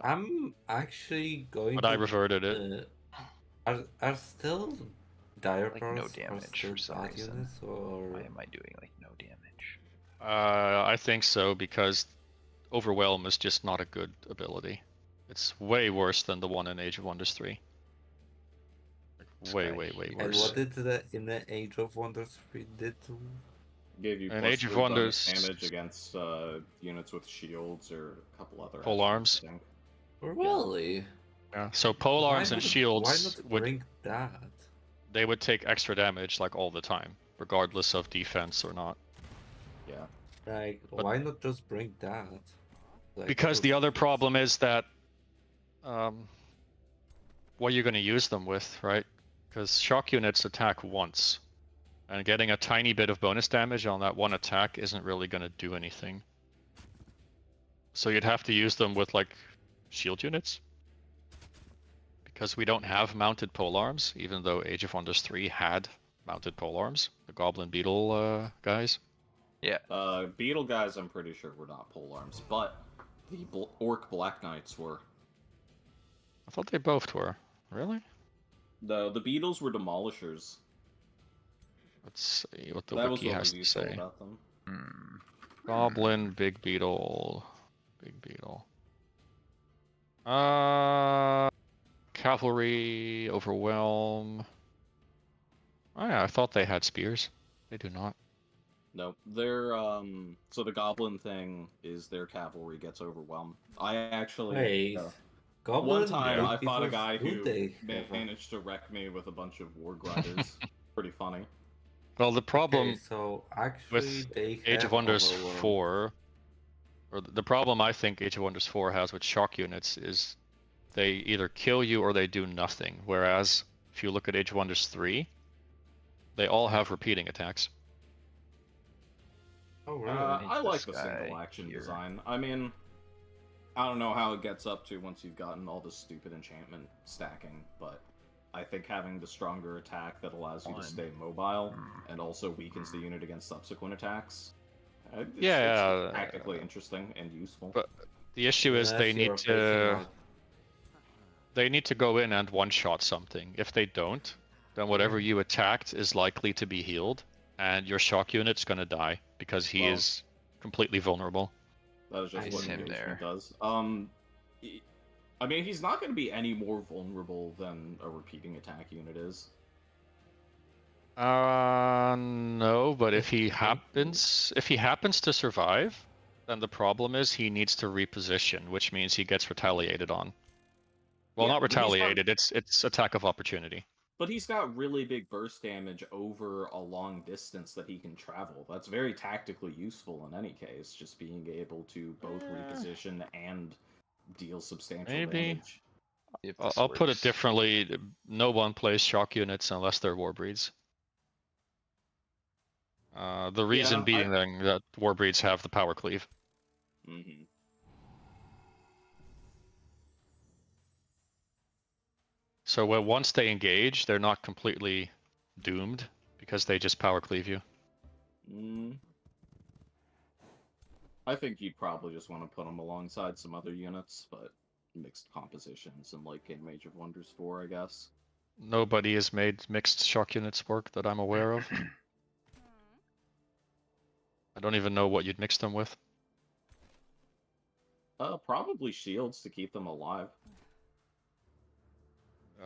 I'm actually going but to. I reverted it. Are still dire Like, no pearls damage still for some bad reason. units, or Why am I doing like no damage? I think so, because Overwhelm is just not a good ability. It's way worse than the one in Age of Wonders 3. way, Sky way, way And worse. what did the in the Age of Wonders 3 did to? Gave you In plus Age of 3 bonus Wonders- damage against units with shields or a couple other Pole attributes, arms. I think. Really? Yeah. So pole arms and Why shields not would bring that? they would take extra damage like all the time, regardless of defense or not. Yeah. Like, But- why not just bring that? Like, Because that the would other fix- problem is that what you're going to use them with, right? Because shock units attack once, and getting a tiny bit of bonus damage on that one attack isn't really going to do anything. So you'd have to use them with like shield units. Because we don't have mounted polearms, even though Age of Wonders 3 had mounted polearms, the Goblin Beetle guys. Yeah. Beetle guys, I'm pretty sure were not polearms, but the Orc Black Knights were. I thought they both were. Really? The Beetles were demolishers. Let's see what the That was wiki what has was to useful say. about them. Goblin, Big Beetle, Big Beetle. Cavalry, Overwhelm. Oh yeah, I thought they had spears. They do not. No, their so the Goblin thing is their cavalry gets overwhelmed. I actually Wait. Goblin, one time Big I fought a Beetles, guy do who they have a- managed to wreck me with a bunch of war grinders. Pretty funny. Well, the problem Okay, so actually with they Age of have Wonders Overwhelm. 4, or the problem I think Age of Wonders 4 has with shock units is they either kill you or they do nothing. Whereas if you look at Age of Wonders 3, they all have repeating attacks. Oh really? I like the This guy single action here. design. I mean, I don't know how it gets up to once you've gotten all the stupid enchantment stacking, but I think having the stronger attack that allows you to stay mobile and also weakens the unit against subsequent attacks. It's tactically interesting and useful. But the issue is Unless they need to go in and one-shot something. If they don't, then whatever you attacked is likely to be healed, and your shock unit's gonna die because he is completely vulnerable. That is just I what see. engagement does. I mean, he's not going to be any more vulnerable than a repeating attack unit is. No, but if he happens to survive, then the problem is he needs to reposition, which means he gets retaliated on. Well, Yeah, not but he's not- retaliated, it's attack of opportunity. But he's got really big burst damage over a long distance that he can travel. That's very tactically useful in any case, just being able to both reposition and deal substantial Maybe. damage. If this I'll put it works. differently. No one plays shock units unless they're warbreeds. The reason being then that warbreeds have the power cleave. Mm-hmm. So once they engage, they're not completely doomed because they just power cleave you. I think you'd probably just want to put them alongside some other units, but mixed compositions in like Game Age of Wonders 4, I guess. Nobody has made mixed shock units work that I'm aware of. I don't even know what you'd mix them with. Probably shields to keep them alive.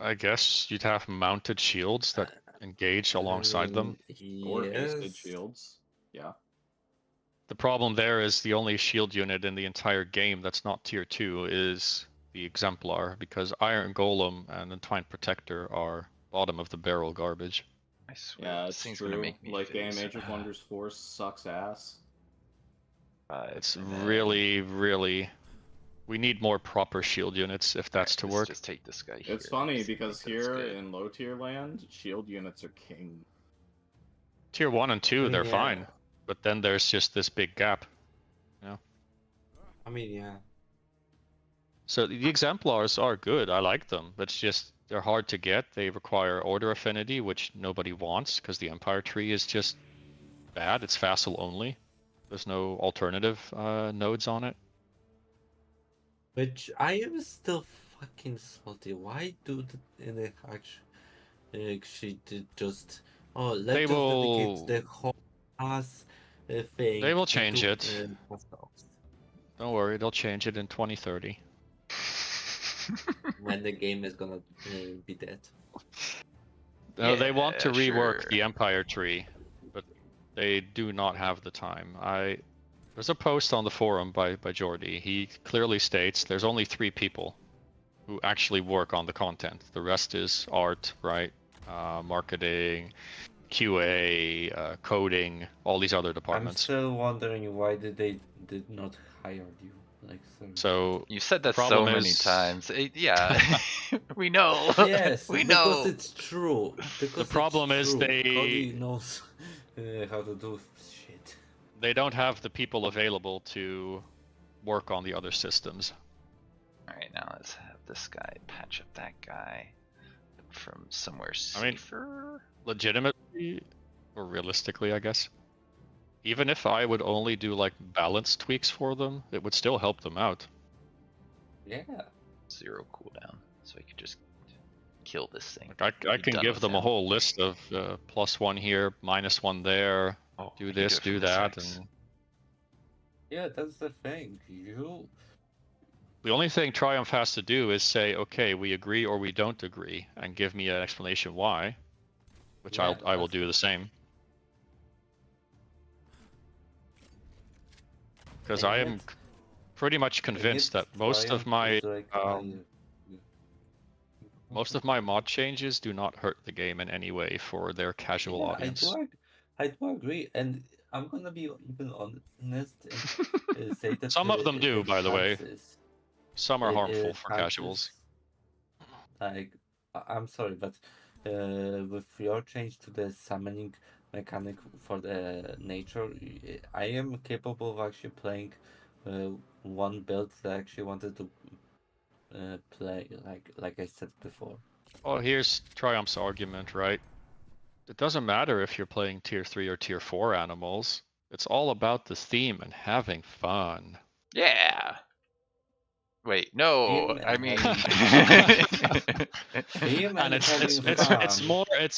I guess you'd have mounted shields that engage alongside them. Or hasted shields. Yeah. The problem there is the only shield unit in the entire game that's not tier 2 is the Exemplar, because Iron Golem and Entwined Protector are bottom of the barrel garbage. I swear, Yeah, this it's thing's true. gonna make me Like face. Game Age of Wonders 4 sucks ass. It's really... We need more proper shield units if that's to work. Just take this guy here. It's funny Just because think that's here good. in low tier land, shield units are king. Tier 1 and 2, they're Yeah. fine. But then there's just this big gap. I mean, yeah. So the Exemplars are good, I like them, but it's just, they're hard to get. They require Order Affinity, which nobody wants, because the Empire tree is just bad. It's vassal only. There's no alternative nodes on it. Which I am still fucking salty. Why do the actually did just let's They just will- dedicate the whole ass thing. They will to change it. ourselves. Don't worry, they'll change it in 2030. When the game is gonna be dead. No, they want to Yeah, rework sure. the Empire tree, but they do not have the time. There's a post on the forum by Jordy. He clearly states there's only 3 people who actually work on the content. The rest is art, right? Marketing, QA, coding, all these other I'm departments. still wondering why they did not hire you. Like, seriously. So You said that so problem many is- times. Yeah, we know. Yes, we because know. it's true. Because problem it's is true. they- Cody knows how to do shit. they don't have the people available to work on the other systems. Alright, now let's have this guy patch up that guy from somewhere I mean- safer. Legitimately, or realistically, I guess. Even if I would only do like balance tweaks for them, it would still help them out. Yeah. 0 cooldown, so I could just kill this thing. Like I Be can done give with them a him. whole list of +1 here, -1 there, Oh, do we can this, it do from this that, X. and Yeah, that's the thing. You. the only thing Triumph has to do is say, okay, we agree or we don't agree, and give me an explanation why, which Yeah, I will that's- do the same. Because And I am yet- pretty much convinced that most of my most of my mod changes do not hurt the game in any way for their casual yeah, audience. I do agree, and I'm gonna be even honest and say that Some of them do, it by the way. enhances- Some are it harmful for enhances, casuals. Like, I'm sorry, but with your change to the summoning mechanic for the nature, I am capable of actually playing one build that I actually wanted to play, like I said before. Well, here's Triumph's argument, right? It doesn't matter if you're playing tier 3 or tier 4 animals. It's all about the theme and having fun. Yeah. Wait, no, Theme I and mean. Theme And and having fun.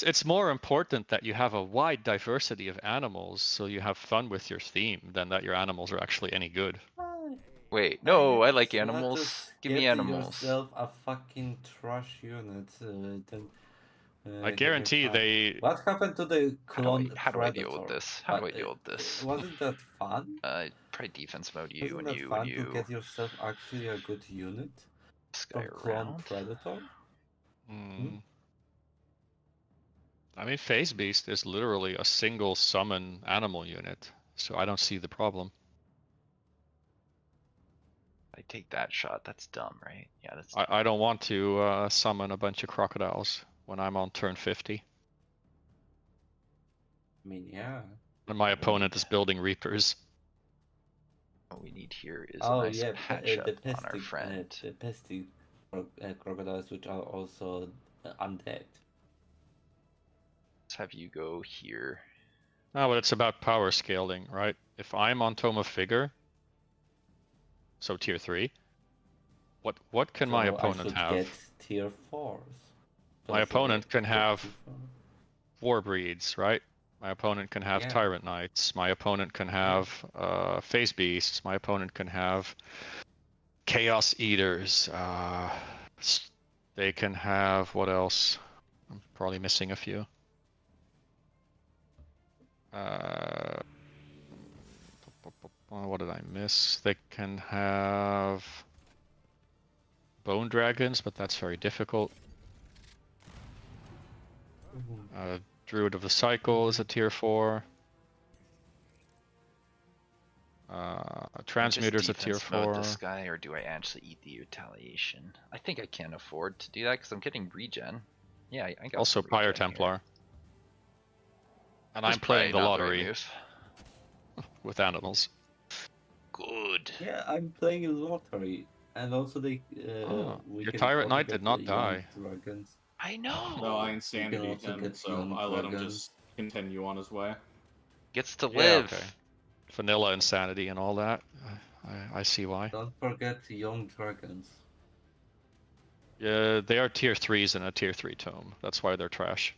it's more important that you have a wide diversity of animals so you have fun with your theme than that your animals are actually any good. Wait, no, I like Just animals. Give me get animals. yourself a fucking trash unit. Then, I get guarantee your fun. they. What happened to the clone How do I deal with Predator? this? How do I deal with this? Wasn't that fun? Probably defense mode you Wasn't and that you fun and you. to get yourself actually a good unit This guy from clone around. Predator? I mean, Phase Beast is literally a single summon animal unit, so I don't see the problem. I take that shot. That's dumb, right? Yeah, that's. I don't want to summon a bunch of crocodiles when I'm on turn 50. I mean, yeah. And my opponent is building Reapers. What we need here is a nice patch up on our friend. The pesty crocodiles, which are also undead. Let's have you go here. No, but it's about power scaling, right? If I'm on Tome of Figure, so tier 3, what can my opponent have? Get tier 4s. My opponent can have War Breeds, right? My opponent can have Tyrant Knights. My opponent can have Phase Beasts. My opponent can have Chaos Eaters. They can have, what else? I'm probably missing a few. What did I miss? They can have Bone Dragons, but that's very difficult. Druid of the Cycle is a tier 4. Transmuter's a tier 4. This guy, or do I actually eat the retaliation? I think I can't afford to do that because I'm getting regen. Yeah, I got also Pyre Templar. And I'm playing the lottery with animals. Good. Yeah, I'm playing a lottery, and also they. Your Tyrant Knight did not die. Dragons. I know. No, I insanity also him, so I let him just continue on his way. Gets to live. Okay. Vanilla insanity and all that. I see why. Don't forget young dragons. Yeah, they are tier 3s in a tier 3 tome. That's why they're trash.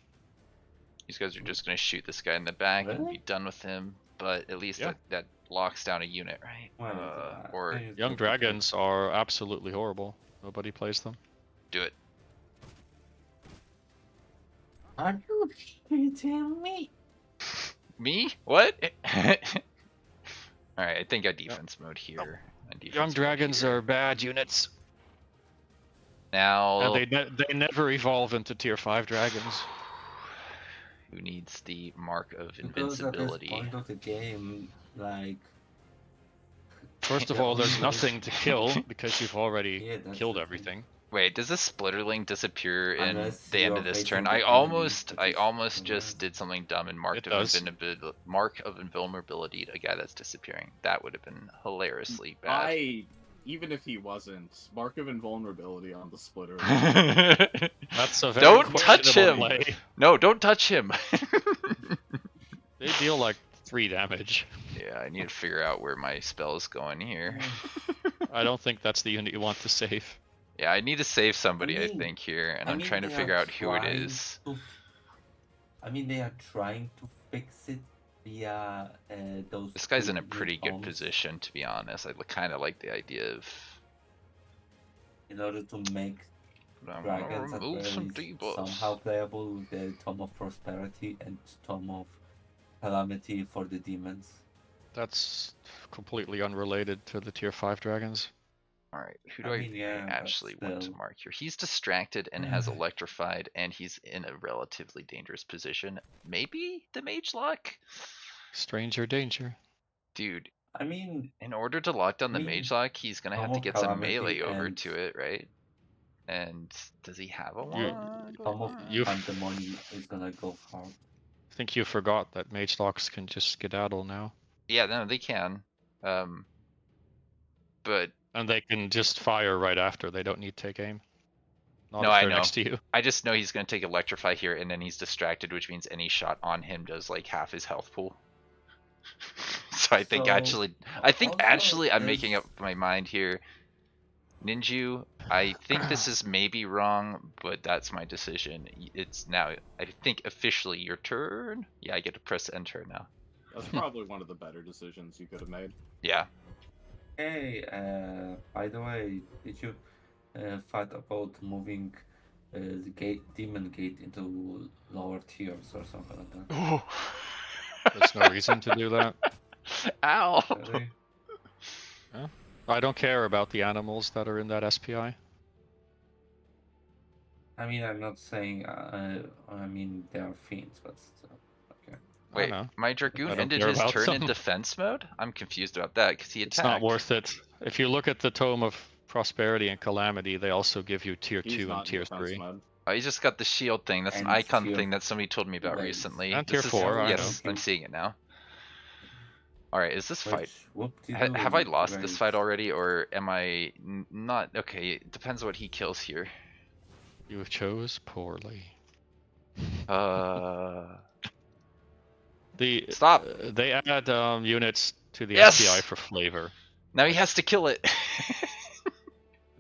These guys are just gonna shoot this guy in the back and be done with him. But at least that locks down a unit, right? Or young dragons are absolutely horrible. Nobody plays them. Do it. Are you shitting me? Me? What? Alright, I think I defense mode here. Young dragons are bad units. Now... And they never evolve into tier 5 dragons. Who needs the mark of Because at this invincibility? point of the game, like... First of the all, there's only nothing to kill because you've already that's killed the everything. Wait, does this splitterling disappear in Unless the end you're of this facing turn? the I enemy, almost which is just did something dumb and mark It does. mark of invulnerability to a guy that's disappearing. That would have been hilariously bad. Even if he wasn't, mark of invulnerability on the splitter. That's a very Don't touch questionable him! play. No, don't touch him! They deal like 3 damage. Yeah, I need to figure out where my spell is going here. I don't think that's the unit you want to save. Yeah, I need to save somebody, I mean- think, here, and I I'm mean, trying to they figure are out who it trying is. I mean, they are trying to fix it via those. This guy's in a two pretty good tomes position, to be honest. I kind of like the idea of... in order to make I'm gonna dragons at remove some very debuffs. somehow playable. The Tome of Prosperity and Tome of Calamity for the demons. That's completely unrelated to the tier 5 dragons. Alright, who do I I mean, yeah, but actually want to still. mark here? He's distracted and has electrified, and he's in a relatively dangerous position. Maybe the mage lock? Stranger danger. Dude, I mean, in order to lock down the I mean, mage lock, he's gonna have to Tome of get some Calamity melee over and to it, right? And does he have a You- lock? Tome of You- Pandemonium is gonna go hard. I think you forgot that mage locks can just skedaddle now. Yeah, no, they can. But And they can just fire right after. They don't need to take aim. Not No, if I they're know. next to you. I just know he's gonna take electrify here, and then he's distracted, which means any shot on him does like half his health pool. So I think So, actually I'm is- making up my mind here. Ninju, I think this is maybe wrong, but that's my decision. It's now, I think, officially your turn. Yeah, I get to press enter now. That's probably one of the better decisions you could have made. Yeah. Hey, by the way, did you thought about moving the demon gate into lower tiers or something like that? There's no reason to do that. Ow! Really? I don't care about the animals that are in that SPI. I mean, I'm not saying. I mean, they are fiends, but still. Okay. I Wait, know. my I Dragoon don't ended care his about turn in them. defense mode? I'm confused about that, because he attacked. It's not worth it. If you look at the Tome of Prosperity and Calamity, they also give you tier He's 2 not and tier in defense 3. mode. Oh, he just got the shield thing. That's an And icon tier thing that somebody told me about waves. recently. And This tier is- 4, I yes, know. I'm seeing it now. Alright, is this fight? Which, whoop-de-doo, Have I lost this great. fight already, or am I not? Okay, it depends what he kills here. You chose poorly. Stop! They add units to the Yes! SPI for flavor. Now he has to kill it.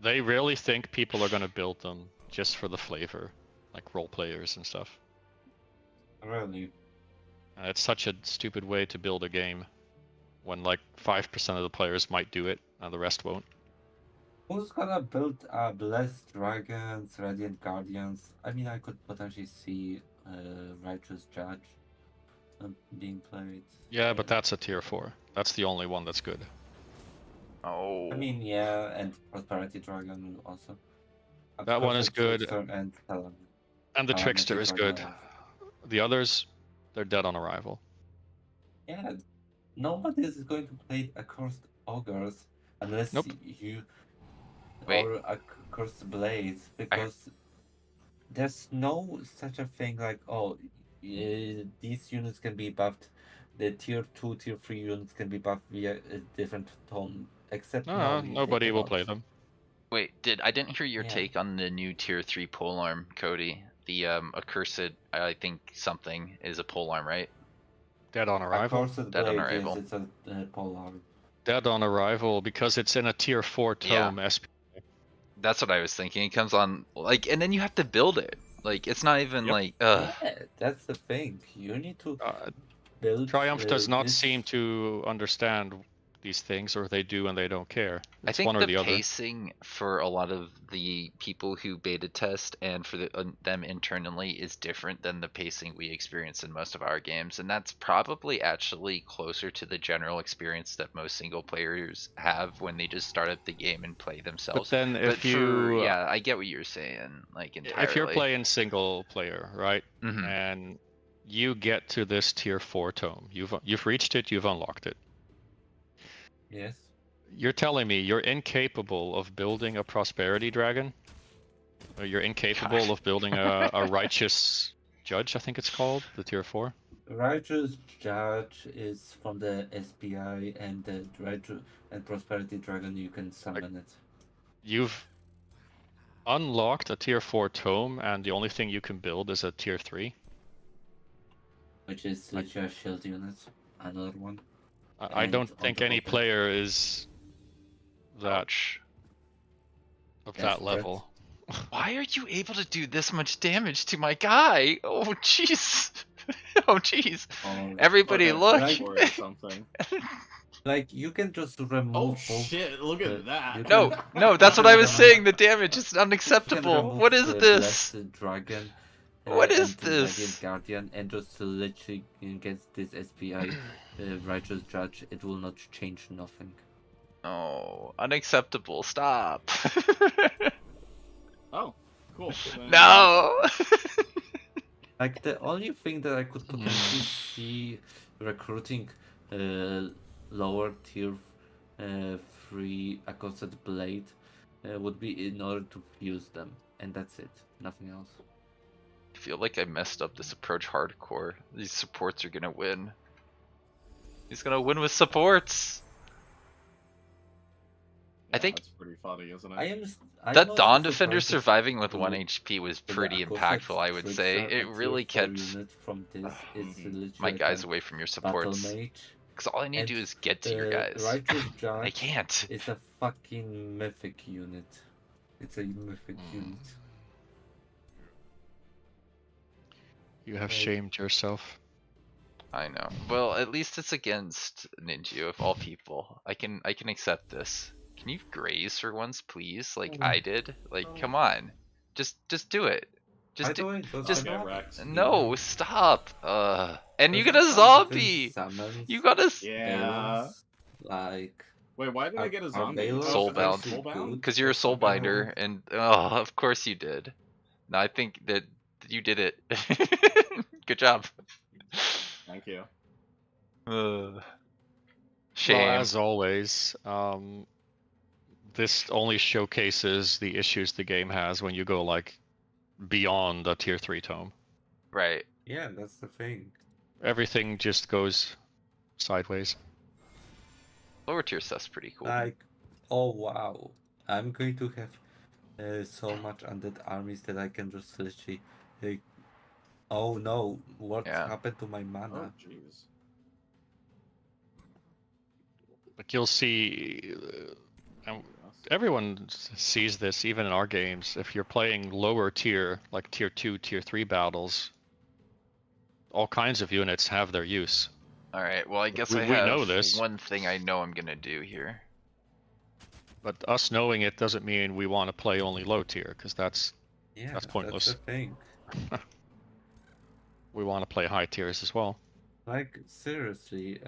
They really think people are going to build them just for the flavor, like role players and stuff. Really? It's such a stupid way to build a game, when like 5% of the players might do it and the rest won't. Who's gonna build Blessed Dragons, Radiant Guardians? I mean, I could potentially see Righteous Judge being played. Yeah, but that's a tier 4. That's the only one that's good. Oh. I mean, yeah, and Prosperity Dragon also. That one is good. And Calamity. And the Calamity Trickster is good. Dragon. The others, they're dead on arrival. Yeah, nobody is going to play Accursed Ogres unless Nope. you Wait. or Accursed Blades, because there's no such a thing like, oh, these units can be buffed. The tier 2, tier 3 units can be buffed via a different tone, except now you Nobody take will out- play them. Wait, I didn't hear your Yeah. take on the new tier 3 polearm, Cody. The accursed, I think something is a polearm, right? Dead on arrival. Accursed Dead on Blade, arrival. yes, it's a polar. Dead on arrival because it's in a tier 4 tome SP. That's what I was thinking. It comes on like, and then you have to build it. Like, it's not even Yep. like, Yeah, that's the thing. You need to build. Triumph does not this- seem to understand these things, or they do and they don't care. I It's think one or the the other. pacing for a lot of the people who beta test and for them internally is different than the pacing we experience in most of our games, and that's probably actually closer to the general experience that most single players have when they just start up the game and play themselves. But then if you, yeah, I get what you're saying, like entirely. if you're playing single player, right, and you get to this tier 4 tome, you've reached it, you've unlocked it. Yes. You're telling me you're incapable of building a prosperity dragon? Or you're incapable of building a righteous judge, I think it's called, the tier 4? Righteous Judge is from the SPI, and the Righteous and Prosperity Dragon, you can summon it. You've unlocked a tier 4 tome, and the only thing you can build is a tier 3? Which is literally a shield unit, another one. I don't think any player is that of that level. Why are you able to do this much damage to my guy? Oh jeez. Oh jeez. Everybody look. Like, something. Like, you can just remove. Oh shit! Look at that. No, that's what I was saying. The damage is unacceptable. What is this? Dragon. What is and this? Radiant Guardian, and just literally against this SPI Righteous Judge, it will not change nothing. Oh, unacceptable. Stop. Oh, cool. No! Like, the only thing that I could potentially see recruiting lower tier 3 accosted blade would be in order to fuse them, and that's it. Nothing else. I feel like I messed up this approach hardcore. These supports are gonna win. He's gonna win with supports. Yeah, I think that's pretty funny, isn't it? that Dawn Defender surviving with 1 HP was pretty impactful, I would say. It really kept my guys away from your supports. Because all I need to do is get to your guys. I can't. It's a fucking mythic unit. It's a mythic unit. You have shamed yourself. I know. Well, at least it's against Ninja of all people. I can accept this. Can you graze for once, please? Like I did. Like, come on, just do it. Just no, stop. And you got a zombie. You got a like. Wait, why did I get a zombie? Soulbound. Because you're a soulbinder, and of course you did. No, I think that you did it. Good job. Thank you. Shame. Well, as always, this only showcases the issues the game has when you go like beyond a tier 3 tome. Right. Yeah, that's the thing. Everything just goes sideways. Lower tier stuff's pretty cool. Like, oh wow, I'm going to have so much undead armies that I can just literally. Oh no, what happened to my mana? Oh jeez. Like you'll see, everyone sees this even in our games. If you're playing lower tier, like tier 2, tier 3 battles, all kinds of units have their use. Alright, well I guess I have one thing I know I'm gonna do here. But us knowing it doesn't mean we want to play only low tier, because that's pointless. That's the thing. We want to play high tiers as well. Like, seriously,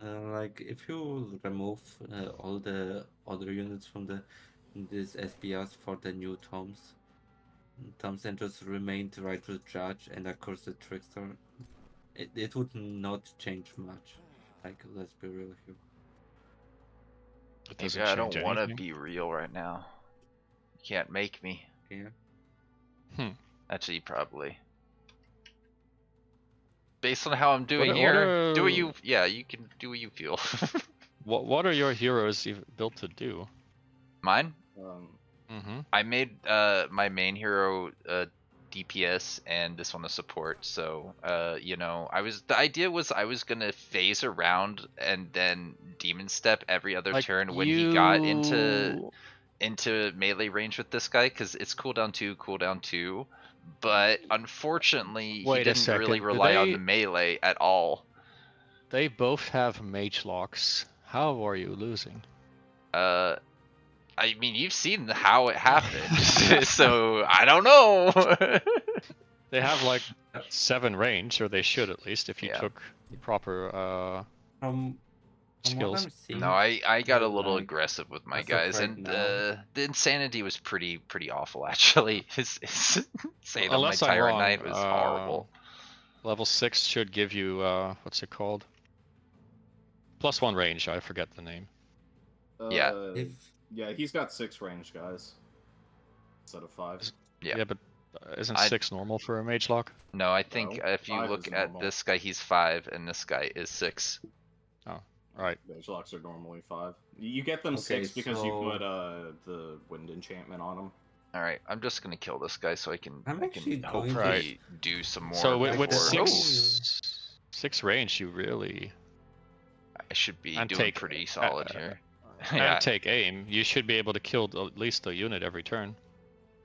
like, if you remove all the other units from these SPRs for the new tomes and just remained Righteous Judge and of course the Trickster, it would not change much. Like, let's be real here. Maybe I don't want to be real right now. You can't make me. Yeah. Actually, probably. Based on how I'm doing here, do what you. Yeah, you can do what you feel. What are your heroes built to do? Mine. I made my main hero DPS and this one a support. So you know, the idea was I was gonna phase around and then demon step every other turn when he got into melee range with this guy, because it's cooldown 2. But unfortunately, he didn't really rely on the melee at all. They both have mage locks. How are you losing? I mean, you've seen how it happened, so I don't know. They have like 7 range, or they should at least, if you Yeah. took the proper From what skills. I'm seeing, No, I got a little like, aggressive with my as of guys, right and now- the insanity was pretty awful actually. His save on my Unless I'm Tyrant wrong, Knight was horrible. Level 6 should give you, what's it called? +1 range, I forget the name. Yeah. Yeah, he's got 6 range, guys. Instead of 5. Yeah. But isn't I- 6 normal for a mage lock? No, I think No, if you 5 look is at normal. this guy, he's 5, and this guy is 6. Right. Mage locks are normally 5. You get them Okay, 6 because you so- put the wind enchantment on them. All right, I'm just gonna kill this guy so I can I'm actually going to- hopefully do some more. So with before- six range, you really I should be and doing take- pretty solid here. and Yeah, take aim. You should be able to kill at least a unit every turn.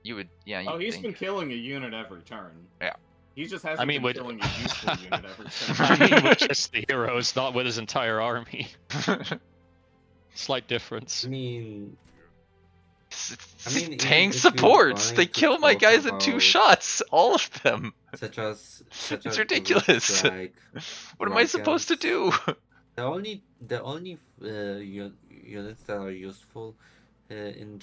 you would. Yeah, you Oh, he's think. been killing a unit every turn. Yeah. He just hasn't mean, been with- killing a useful unit every turn. I mean, with just the heroes, not with his entire army. Slight difference. I mean, Tank if you're supports. going They to kill my talk guys in 2 about- shots. All of them. such as It's ridiculous. Like, What am I supposed to do? the only units that are useful in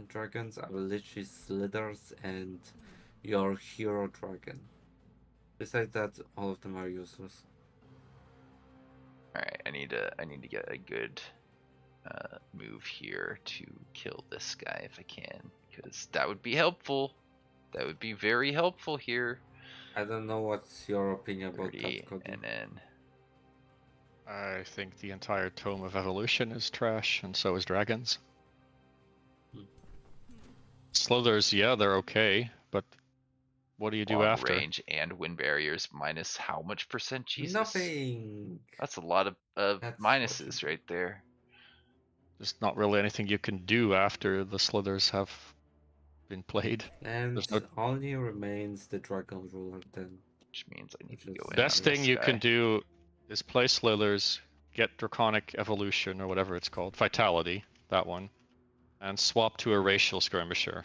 dragons are literally slithers and your hero dragon. Besides that, all of them are useless. All right, I need to get a good move here to kill this guy if I can, because that would be helpful. That would be very helpful here. I don't know what's your opinion about 30, that, Cody. and then I think the entire Tome of Evolution is trash, and so is Dragons. Hmm. Slithers, yeah, they're okay, but what do you do long after? range and wind barriers minus how much percent? Jesus, Nothing. that's a lot of That's minuses awesome. right there. There's not really anything you can do after the Slithers have been played. And There's no- only remains the dragon ruler then. Which means I need to Which go is- in. Best on thing this you guy. can do is play Slithers, get Draconic Evolution or whatever it's called, Vitality, that one, and swap to a Racial Skirmisher,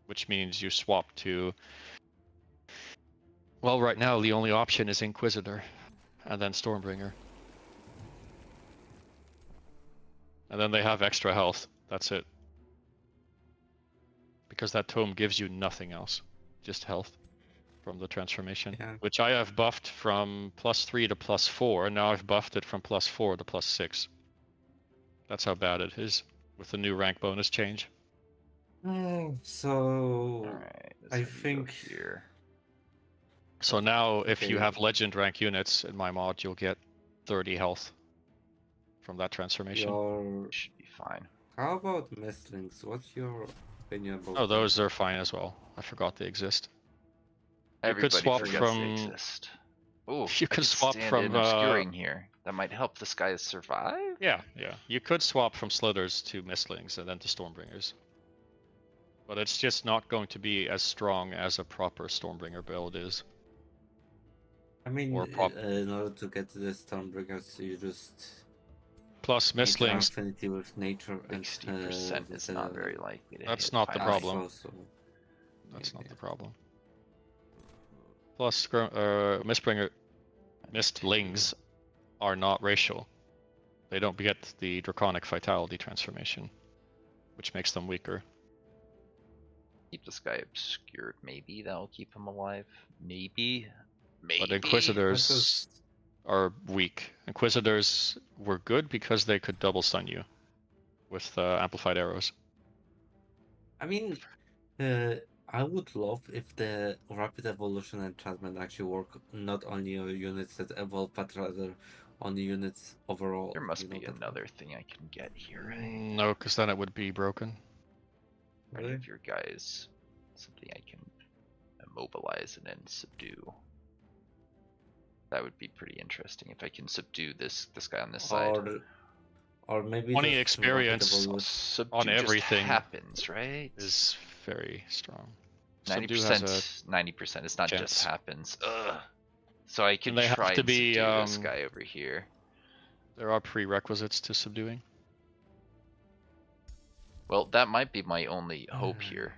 which means you swap to. Well, right now the only option is Inquisitor, and then Stormbringer. And then they have extra health. That's it. Because that tome gives you nothing else, just health from the transformation. Yeah. Which I have buffed from +3 to +4, and now I've buffed it from +4 to +6. That's how bad it is with the new rank bonus change. So All right, I so we go think- here. So now, if you Okay. have legend rank units in my mod, you'll get 30 health from that transformation. your Should be fine. how about mistlings? What's your opinion about Oh, them? those are fine as well. I forgot they exist. You could Everybody swap forgets from- they exist. Ooh, You I could swap stand from, in obscuring here. That might help this guy survive. Yeah. You could swap from Slithers to Mistlings and then to Stormbringers. But it's just not going to be as strong as a proper Stormbringer build is. I mean, or prop- in order to get to the Stormbringers, you just Plus, need to have Mistlings, affinity with nature and 60% is not very likely to That's hit not the 5. problem. Also, that's not yeah. the problem. Plus, Mistlings are not racial. They don't get the Draconic Vitality transformation, which makes them weaker. Keep this guy obscured. Maybe that'll keep him alive. Maybe. But Inquisitors just- are weak. Inquisitors were good because they could double stun you with amplified arrows. I mean, I would love if the rapid evolution enchantment actually work not only on units that evolve, but rather on the units overall. There must you know, be that- another thing I can get here. No, because then it would be broken. Any Really? of your guys, something I can immobilize and then subdue. That would be pretty interesting if I can subdue this guy on this side. Or maybe 20 just rapid experience. evolution. Subdue on just everything happens, right? Is very strong. 90%. Subdue has 90%. It's not chance. just happens. Ugh. So I can they have try to and be, subdue this guy over here. There are prerequisites to subduing. Well, that might be my only hope here.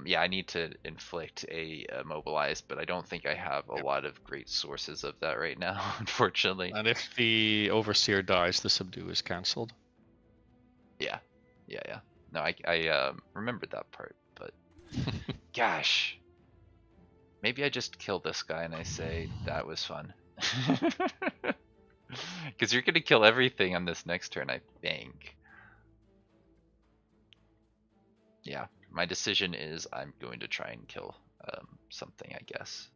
Yeah, I need to inflict a mobilize, but I don't think I have a lot of great sources of that right now, unfortunately. And if the Overseer dies, the subdue is cancelled. Yeah. No, I remembered that part, but gosh. Maybe I just kill this guy and I say, that was fun. Because you're going to kill everything on this next turn, I think. Yeah, my decision is I'm going to try and kill something, I guess.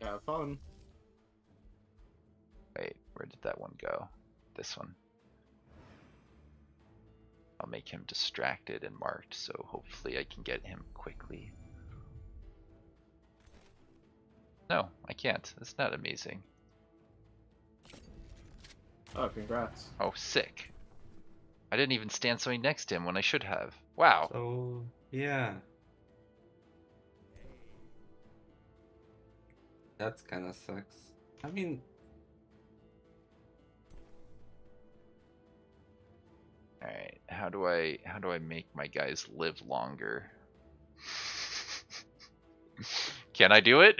Have fun. Wait, where did that one go? This one. I'll make him distracted and marked, so hopefully I can get him quickly. No, I can't. That's not amazing. Oh, congrats. Oh, sick. I didn't even stand something next to him when I should have. Wow. So, yeah. That's kind of sucks. I mean, Alright, how do I make my guys live longer? Can I do it?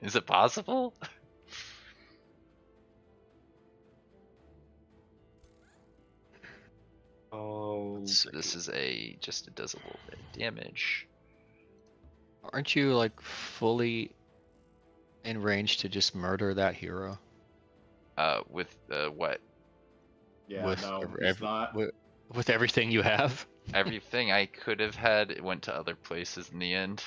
Is it possible? oh, So this is it does a little bit of damage. Aren't you like fully in range to just murder that hero? With what? Yeah, with no, ev- it's not. with everything you have? Everything I could have had it went to other places in the end.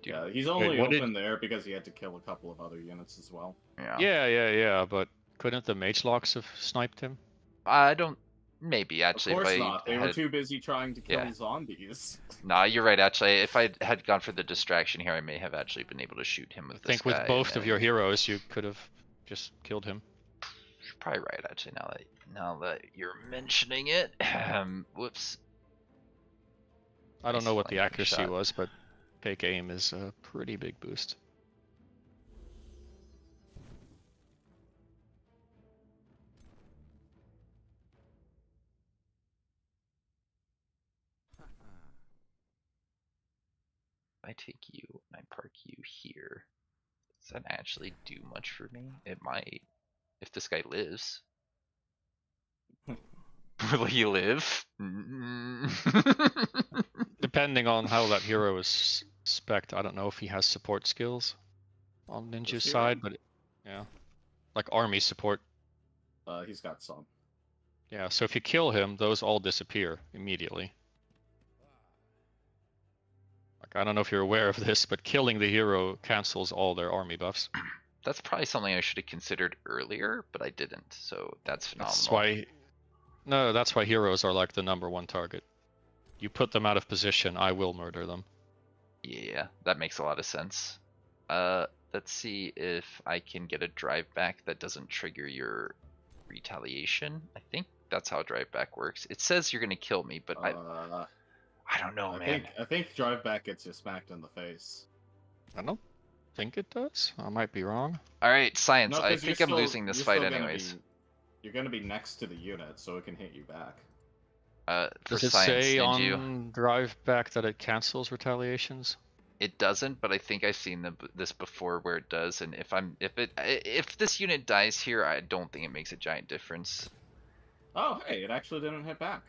Yeah, he's only what open there because he had to kill a couple of other units as well. Yeah, but couldn't the mage locks have sniped him? I don't. Maybe actually, Of course if I not. They were too busy trying to kill Yeah. zombies. Nah, you're right. Actually, if I had gone for the distraction here, I may have actually been able to shoot him with I this think guy. with both and of your heroes, you could have just killed him. You're probably right. Actually, now that you're mentioning it, whoops. I don't Nice know what the flanking accuracy shot. was, but fake aim is a pretty big boost. If I take you and I park you here, does that actually do much for me? It might. If this guy lives. Will he live? Depending on how that hero is spec'd, I don't know if he has support skills on Ninja's This side, hero? but yeah, like army support. He's got some. Yeah, so if you kill him, those all disappear immediately. Like, I don't know if you're aware of this, but killing the hero cancels all their army buffs. That's probably something I should have considered earlier, but I didn't. So that's phenomenal. That's why. No, that's why heroes are like the #1 target. You put them out of position, I will murder them. Yeah, that makes a lot of sense. Let's see if I can get a drive back that doesn't trigger your retaliation. I think that's how drive back works. It says you're gonna kill me, but I don't know, man. I think drive back gets you smacked in the face. I don't think it does. I might be wrong. All right, science. No, I 'cause think you're I'm losing this fight anyways. You're gonna be next to the unit, so it can hit you back. For Does it science, say Ninju, on drive back that it cancels retaliations? it doesn't, but I think I've seen this before where it does. And if this unit dies here, I don't think it makes a giant difference. Oh, hey, it actually didn't hit back.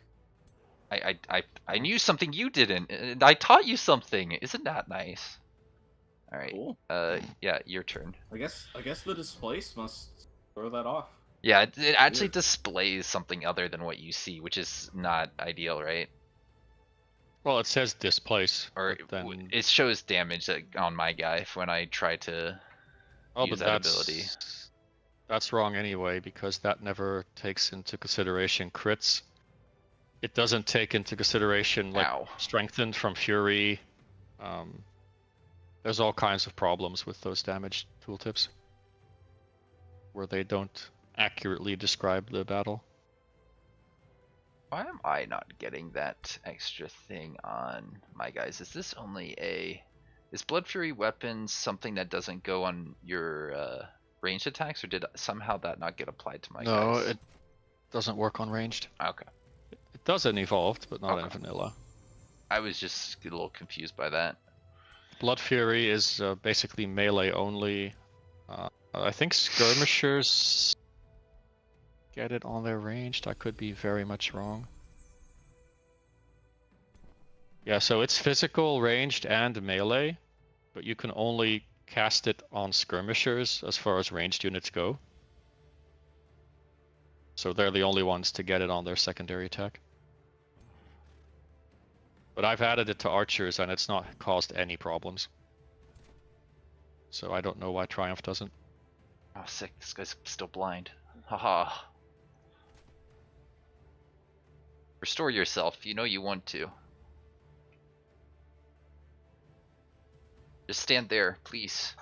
I knew something you didn't, and I taught you something. Isn't that nice? All right. Cool. Yeah, your turn. I guess the displace must throw that off. Yeah, it actually Weird. displays something other than what you see, which is not ideal, right? Well, it says displace. Or but then... it shows damage on my guy when I try to use that ability. That's wrong anyway, because that never takes into consideration crits. It doesn't take into consideration like Ow. strengthened from fury. There's all kinds of problems with those damage tooltips where they don't accurately describe the battle. Why am I not getting that extra thing on my guys? Is this only is Blood Fury weapons something that doesn't go on your ranged attacks, or did somehow that not get applied to my No, guys? it doesn't work on ranged. Okay. It does in Evolved, but not in Okay. Vanilla. I was just a little confused by that. Blood Fury is basically melee only. I think skirmishers get it on their ranged. I could be very much wrong. Yeah, so it's physical, ranged, and melee, but you can only cast it on skirmishers as far as ranged units go. So they're the only ones to get it on their secondary attack. But I've added it to archers and it's not caused any problems. So I don't know why Triumph doesn't. Oh, sick. This guy's still blind. Haha. Restore yourself. You know you want to. Just stand there, please.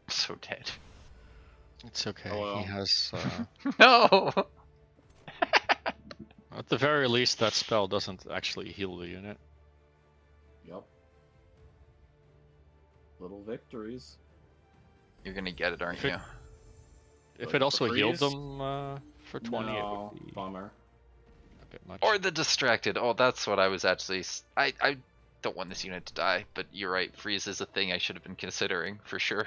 So dead. It's okay. Oh, well. He has. No! At the very least, that spell doesn't actually heal the unit. Yep. Little victories. You're gonna get it, aren't If it- you? If But it also the healed freeze? them for 20, it No, would be bummer. a bit much. Or the distracted. Oh, that's what I was actually. I don't want this unit to die, but you're right. Freeze is a thing I should have been considering for sure.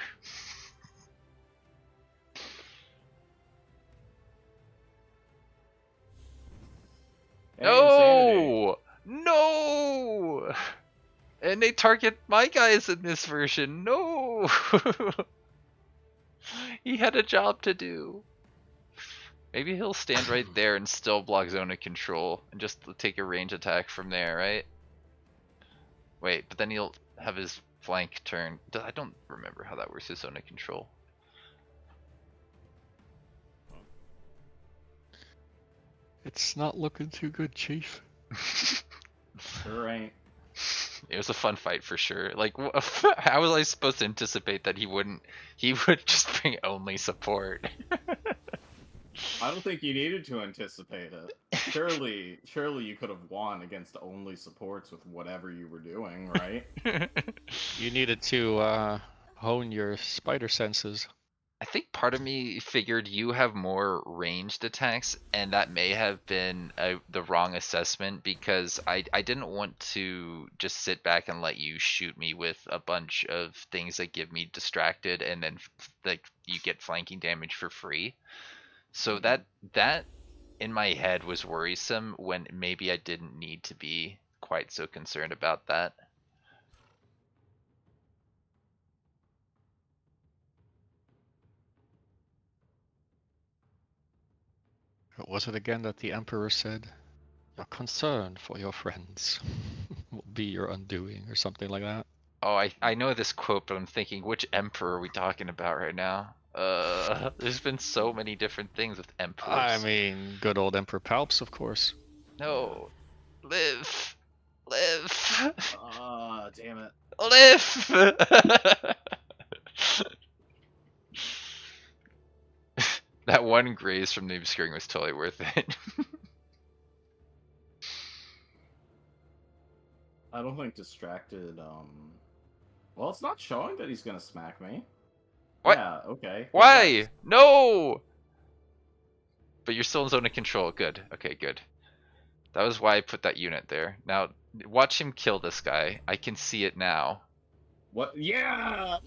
Hey, insanity. No! No! And they target my guys in this version. No! He had a job to do. Maybe he'll stand right there and still block zone of control and just take a range attack from there, right? Wait, but then he'll have his flank turn. I don't remember how that works with zone of control. It's not looking too good, Chief. Sure ain't. It was a fun fight for sure. Like, how was I supposed to anticipate that he wouldn't? He would just bring only support. I don't think you needed to anticipate it. Surely you could have won against only supports with whatever you were doing, right? You needed to hone your spider senses. I think part of me figured you have more ranged attacks, and that may have been the wrong assessment because I didn't want to just sit back and let you shoot me with a bunch of things that give me distracted, and then like you get flanking damage for free. So that in my head was worrisome when maybe I didn't need to be quite so concerned about that. What was it again that the Emperor said? Your concern for your friends will be your undoing, or something like that. Oh, I know this quote, but I'm thinking, which emperor are we talking about right now? There's been so many different things with emperors. I mean, good old Emperor Palps, of course. No. Live. Live. Ah, damn it. Live! That one graze from the obscuring was totally worth it. I don't think distracted, well, it's not showing that he's gonna smack me. What? Yeah, okay. Why? No! But you're still in zone of control. Good. Okay, good. That was why I put that unit there. Now, watch him kill this guy. I can see it now. What? Yeah!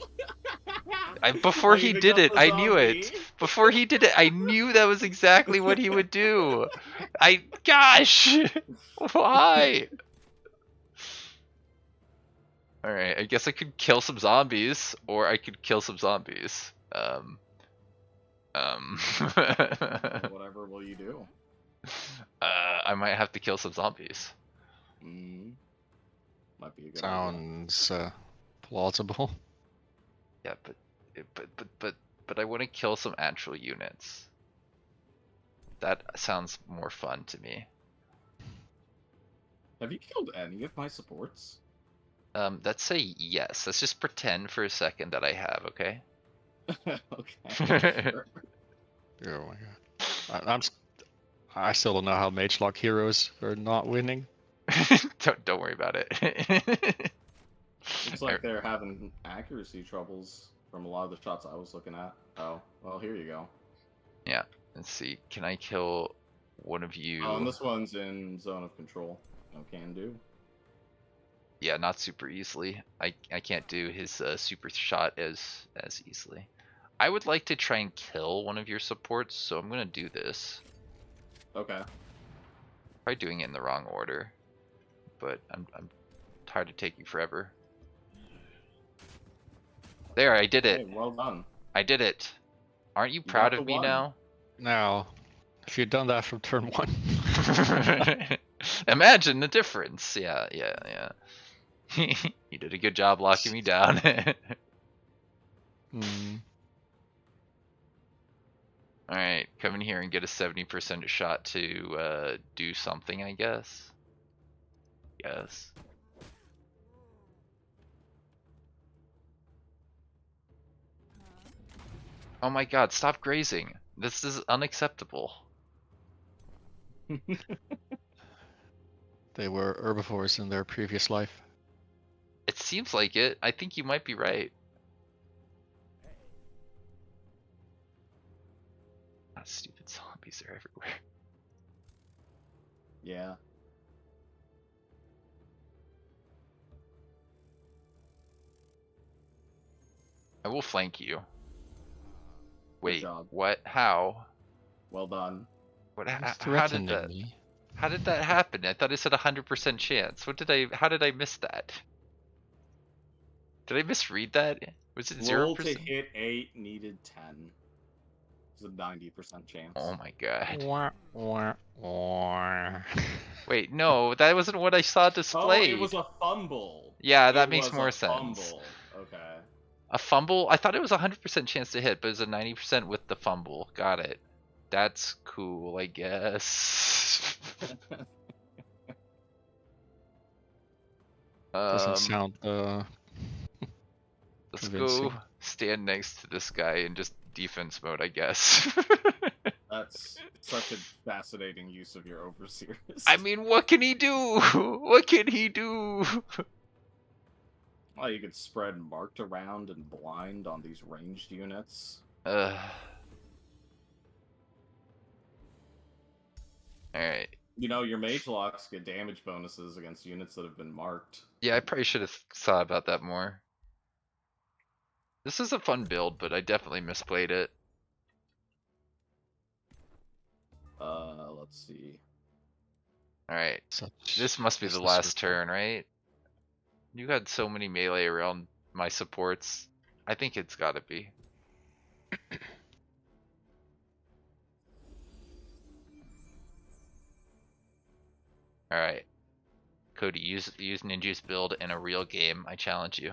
Before he Leaving did up it, the I knew it. zombie. Before he did it, I knew that was exactly what he would do. Gosh! Why? Alright, I guess I could kill some zombies, or I could kill some zombies. Whatever will you do? I might have to kill some zombies. Might be a good idea. Sounds plausible. Yeah, but I want to kill some actual units. That sounds more fun to me. Have you killed any of my supports? Let's say yes. Let's just pretend for a second that I have, okay? Okay. Sure. Oh my god. I still don't know how Mage Lock heroes are not winning. Don't worry about it. Looks like they're having accuracy troubles from a lot of the shots I was looking at. Oh, well, here you go. Yeah, let's see. Can I kill one of you? Oh, and this one's in zone of control. No can do. Yeah, not super easily. I can't do his super shot as easily. I would like to try and kill one of your supports, so I'm gonna do this. Okay. Probably doing it in the wrong order, but I'm tired of taking forever. There, I did it. Hey, well done. I did it. Aren't you proud got of the me one. now? Now, if you'd done that from turn 1. Imagine the difference. Yeah. You did a good job locking me down. Alright, come in here and get a 70% shot to do something, I guess. Yes. Oh my god, stop grazing. This is unacceptable. They were herbivores in their previous life. It seems like it. I think you might be right. Ah, stupid zombies are everywhere. Yeah. I will flank you. Wait, job. what? How? Well done. What? He's How did threatening that? me. How did that happen? I thought it said 100% chance. What did I? How did I miss that? Did I misread that? Was it 0%? Roll to hit 8, needed 10. It's a 90% chance. Oh my god. Wah, wah, wah. Wait, no, that wasn't what I saw Oh, displayed. it was a fumble. Yeah, that It makes was more a sense. Fumble. Okay. A fumble? I thought it was 100% chance to hit, but it was a 90% with the fumble. Got it. That's cool, I guess. Doesn't sound Let's convincing. go stand next to this guy in just defense mode, I guess. That's such a fascinating use of your overseers. I mean, what can he do? What can he do? Well, you could spread marked around and blind on these ranged units. Alright. You know, your mage locks get damage bonuses against units that have been marked. Yeah, I probably should have thought about that more. This is a fun build, but I definitely misplayed it. Let's see. Alright. Such This must be the business last with- turn, right? You got so many melee around my supports. I think it's gotta be. Alright. Cody, use Ninja's build in a real game. I challenge you.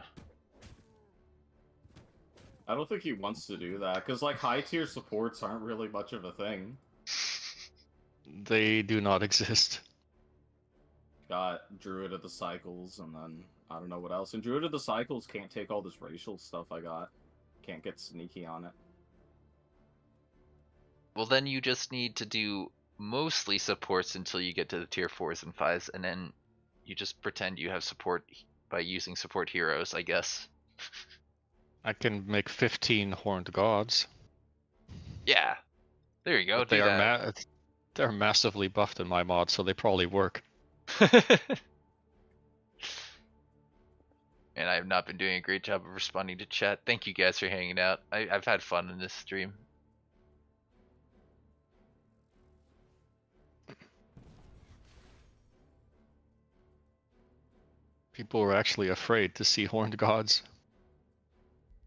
I don't think he wants to do that, because, like, high tier supports aren't really much of a thing. They do not exist. Got Druid of the Cycles, and then I don't know what else. And Druid of the Cycles can't take all this racial stuff I got. Can't get sneaky on it. Well, then you just need to do mostly supports until you get to the tier 4s and 5s, and then you just pretend you have support by using support heroes, I guess. I can make 15 horned gods. Yeah. There you go. But Do they are that. they're massively buffed in my mod, so they probably work. And I have not been doing a great job of responding to chat. Thank you guys for hanging out. I've had fun in this stream. People were actually afraid to see horned gods.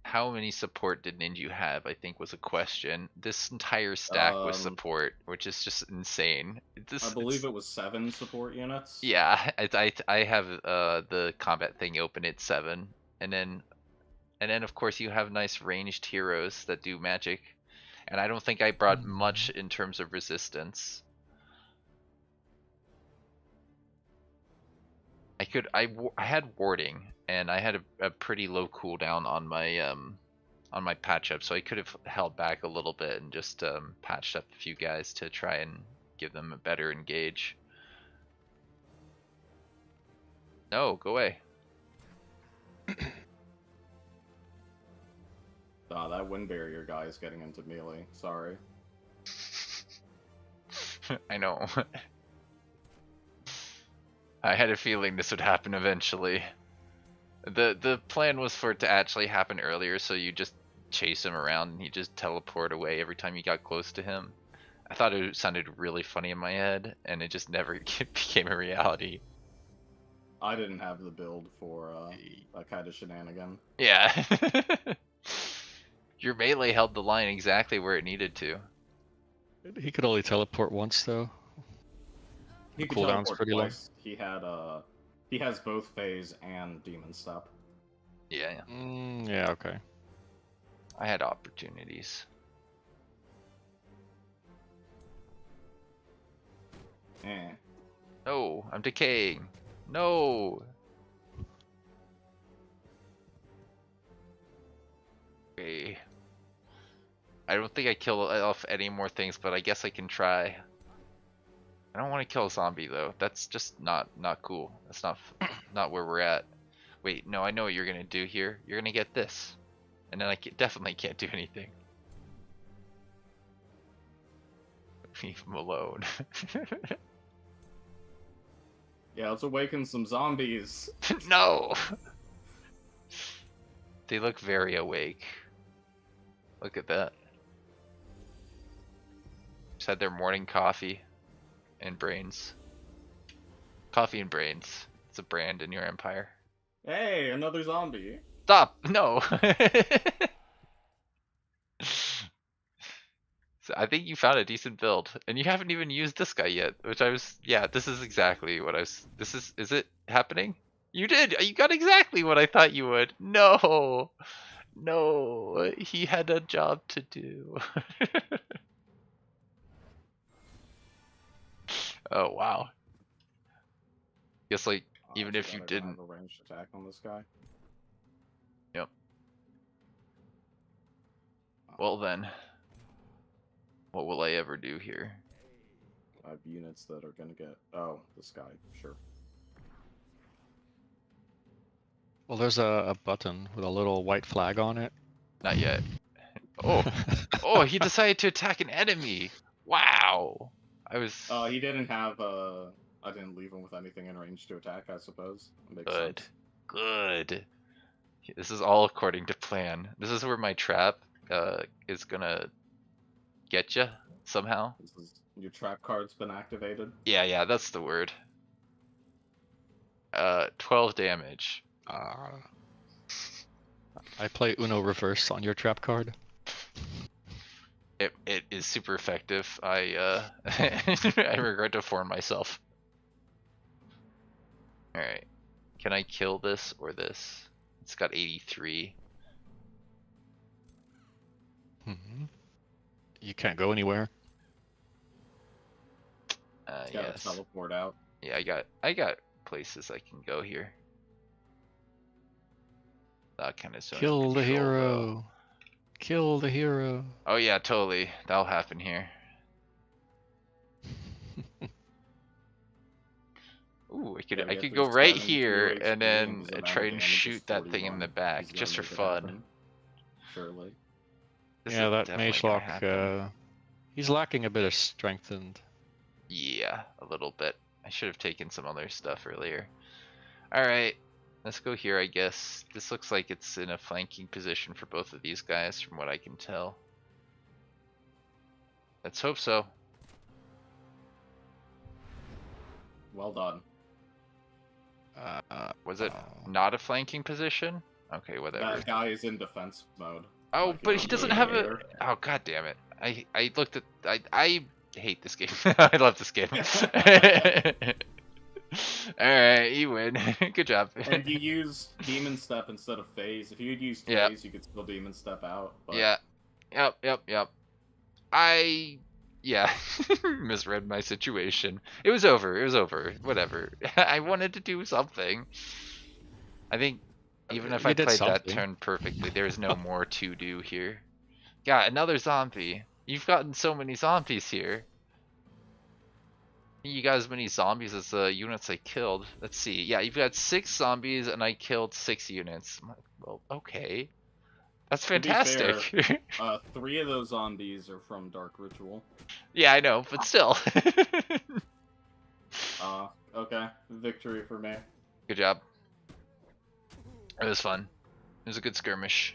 How many support did Ninju have, I think was a question. This entire stack was support, which is just insane. I believe it was 7 support units. Yeah, I have the combat thing open at 7. And then of course you have nice ranged heroes that do magic. And I don't think I brought much in terms of resistance. I had warding, and I had a pretty low cooldown on my patch up, so I could have held back a little bit and just patched up a few guys to try and give them a better engage. No, go away. Ah, that wind barrier guy is getting into melee. Sorry. I know. I had a feeling this would happen eventually. The plan was for it to actually happen earlier, so you just chase him around and he just teleport away every time you got close to him. I thought it sounded really funny in my head, and it just never became a reality. I didn't have the build for that kind of shenanigan. Yeah. Your melee held the line exactly where it needed to. He could only teleport once though. He could Cooldown's teleport pretty low. twice. He has both phase and demon step. Yeah, Yeah, okay. I had opportunities. Eh. No, I'm decaying. No. Okay. I don't think I kill off any more things, but I guess I can try. I don't want to kill a zombie though. That's just not cool. That's not where we're at. Wait, no, I know what you're gonna do here. You're gonna get this, and then I definitely can't do anything. Leave him alone. Yeah, let's awaken some zombies. No. They look very awake. Look at that. Just had their morning coffee and brains. Coffee and brains. It's a brand in your empire. Hey, another zombie. Stop! No! So I think you found a decent build, and you haven't even used this guy yet, which yeah, this is exactly what is it happening? You did! You got exactly what I thought you would! No! No! He had a job to do. Oh, wow. Guess, like, even if you didn't... have a ranged attack on this guy. Yep. Well then, what will I ever do here? I have units that are gonna get... Oh, this guy, sure. Well, there's a button with a little white flag on it. Not yet. Oh! Oh, he decided to attack an enemy! Wow! I was... He didn't have, I didn't leave him with anything in range to attack, I suppose. Makes Good. sense. Good. This is all according to plan. This is where my trap is gonna get you somehow. Your trap card's been activated. Yeah, that's the word. 12 damage. I play Uno reverse on your trap card. It is super effective. I I regret to inform myself. Alright. Can I kill this or this? It's got 83. You can't go anywhere. It's gotta Yes. teleport out. Yeah, I got places I can go here. That kind of Kill the hero. Kill the hero. Oh yeah, totally. That'll happen here. Ooh, I could go right here and then try and shoot that thing in the back just for fun. Surely. Yeah, that mage lock. He's lacking a bit of strength and. Yeah, a little bit. I should have taken some other stuff earlier. Alright, let's go here, I guess. This looks like it's in a flanking position for both of these guys, from what I can tell. Let's hope so. Well done. Was it not a flanking position? Okay, whatever. That guy is in defense mode. Oh, Like, but he doesn't have a... Oh, god damn it. I looked at... I hate this game. I love this game. Alright, you win. Good job. And you use Demon Step instead of Phase. If you had used Yeah. Phase, you could still Demon Step out. But... Yeah. Yep. Yeah. Misread my situation. It was over. Whatever. I wanted to do something. I think even if You I did played that something. turn perfectly, there's no more to do here. Yeah, another zombie. You've gotten so many zombies here. You got as many zombies as the units I killed. Let's see. Yeah, you've got 6 zombies and I killed 6 units. I'm like, well, okay. That's fantastic. To be fair, 3 of those zombies are from Dark Ritual. Yeah, I know, but still. Okay. Victory for me. Good job. It was fun. It was a good skirmish.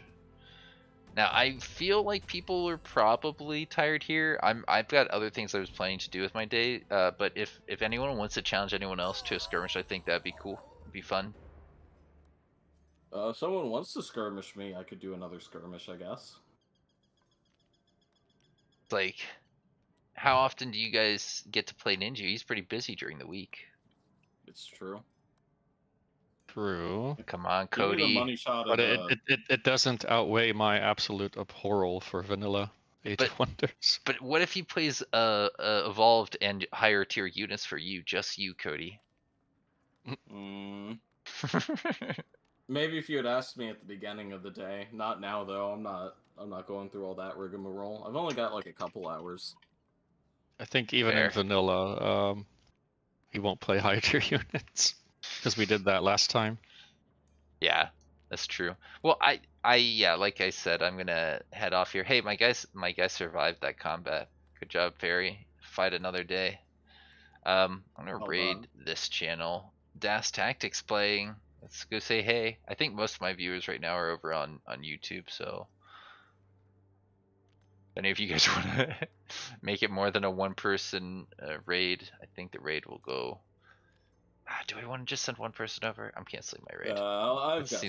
Now I feel like people are probably tired here. I've got other things I was planning to do with my day. But if anyone wants to challenge anyone else to a skirmish, I think that'd be cool. It'd be fun. If someone wants to skirmish me, I could do another skirmish, I guess. Like, how often do you guys get to play Ninja? He's pretty busy during the week. It's true. True. Come on, Give me the Cody. money shot But of it doesn't outweigh my absolute abhorrel for vanilla Age of Wonders. But what if he plays evolved and higher tier units for you, just you, Cody? Maybe if you had asked me at the beginning of the day. Not now though. I'm not going through all that rigmarole. I've only got like a couple hours. I think even Fair. in vanilla, he won't play higher tier units because we did that last time. Yeah, that's true. Well, yeah, like I said, I'm gonna head off here. Hey, my guy survived that combat. Good job, Fairy. Fight another day. I'm gonna raid this channel. Das Tactics playing. Let's go say hey. I think most of my viewers right now are over on YouTube, so if any of you guys want to make it more than a 1-person raid, I think the raid will go. Do I want to just send 1 person over? I'm canceling my raid. I've got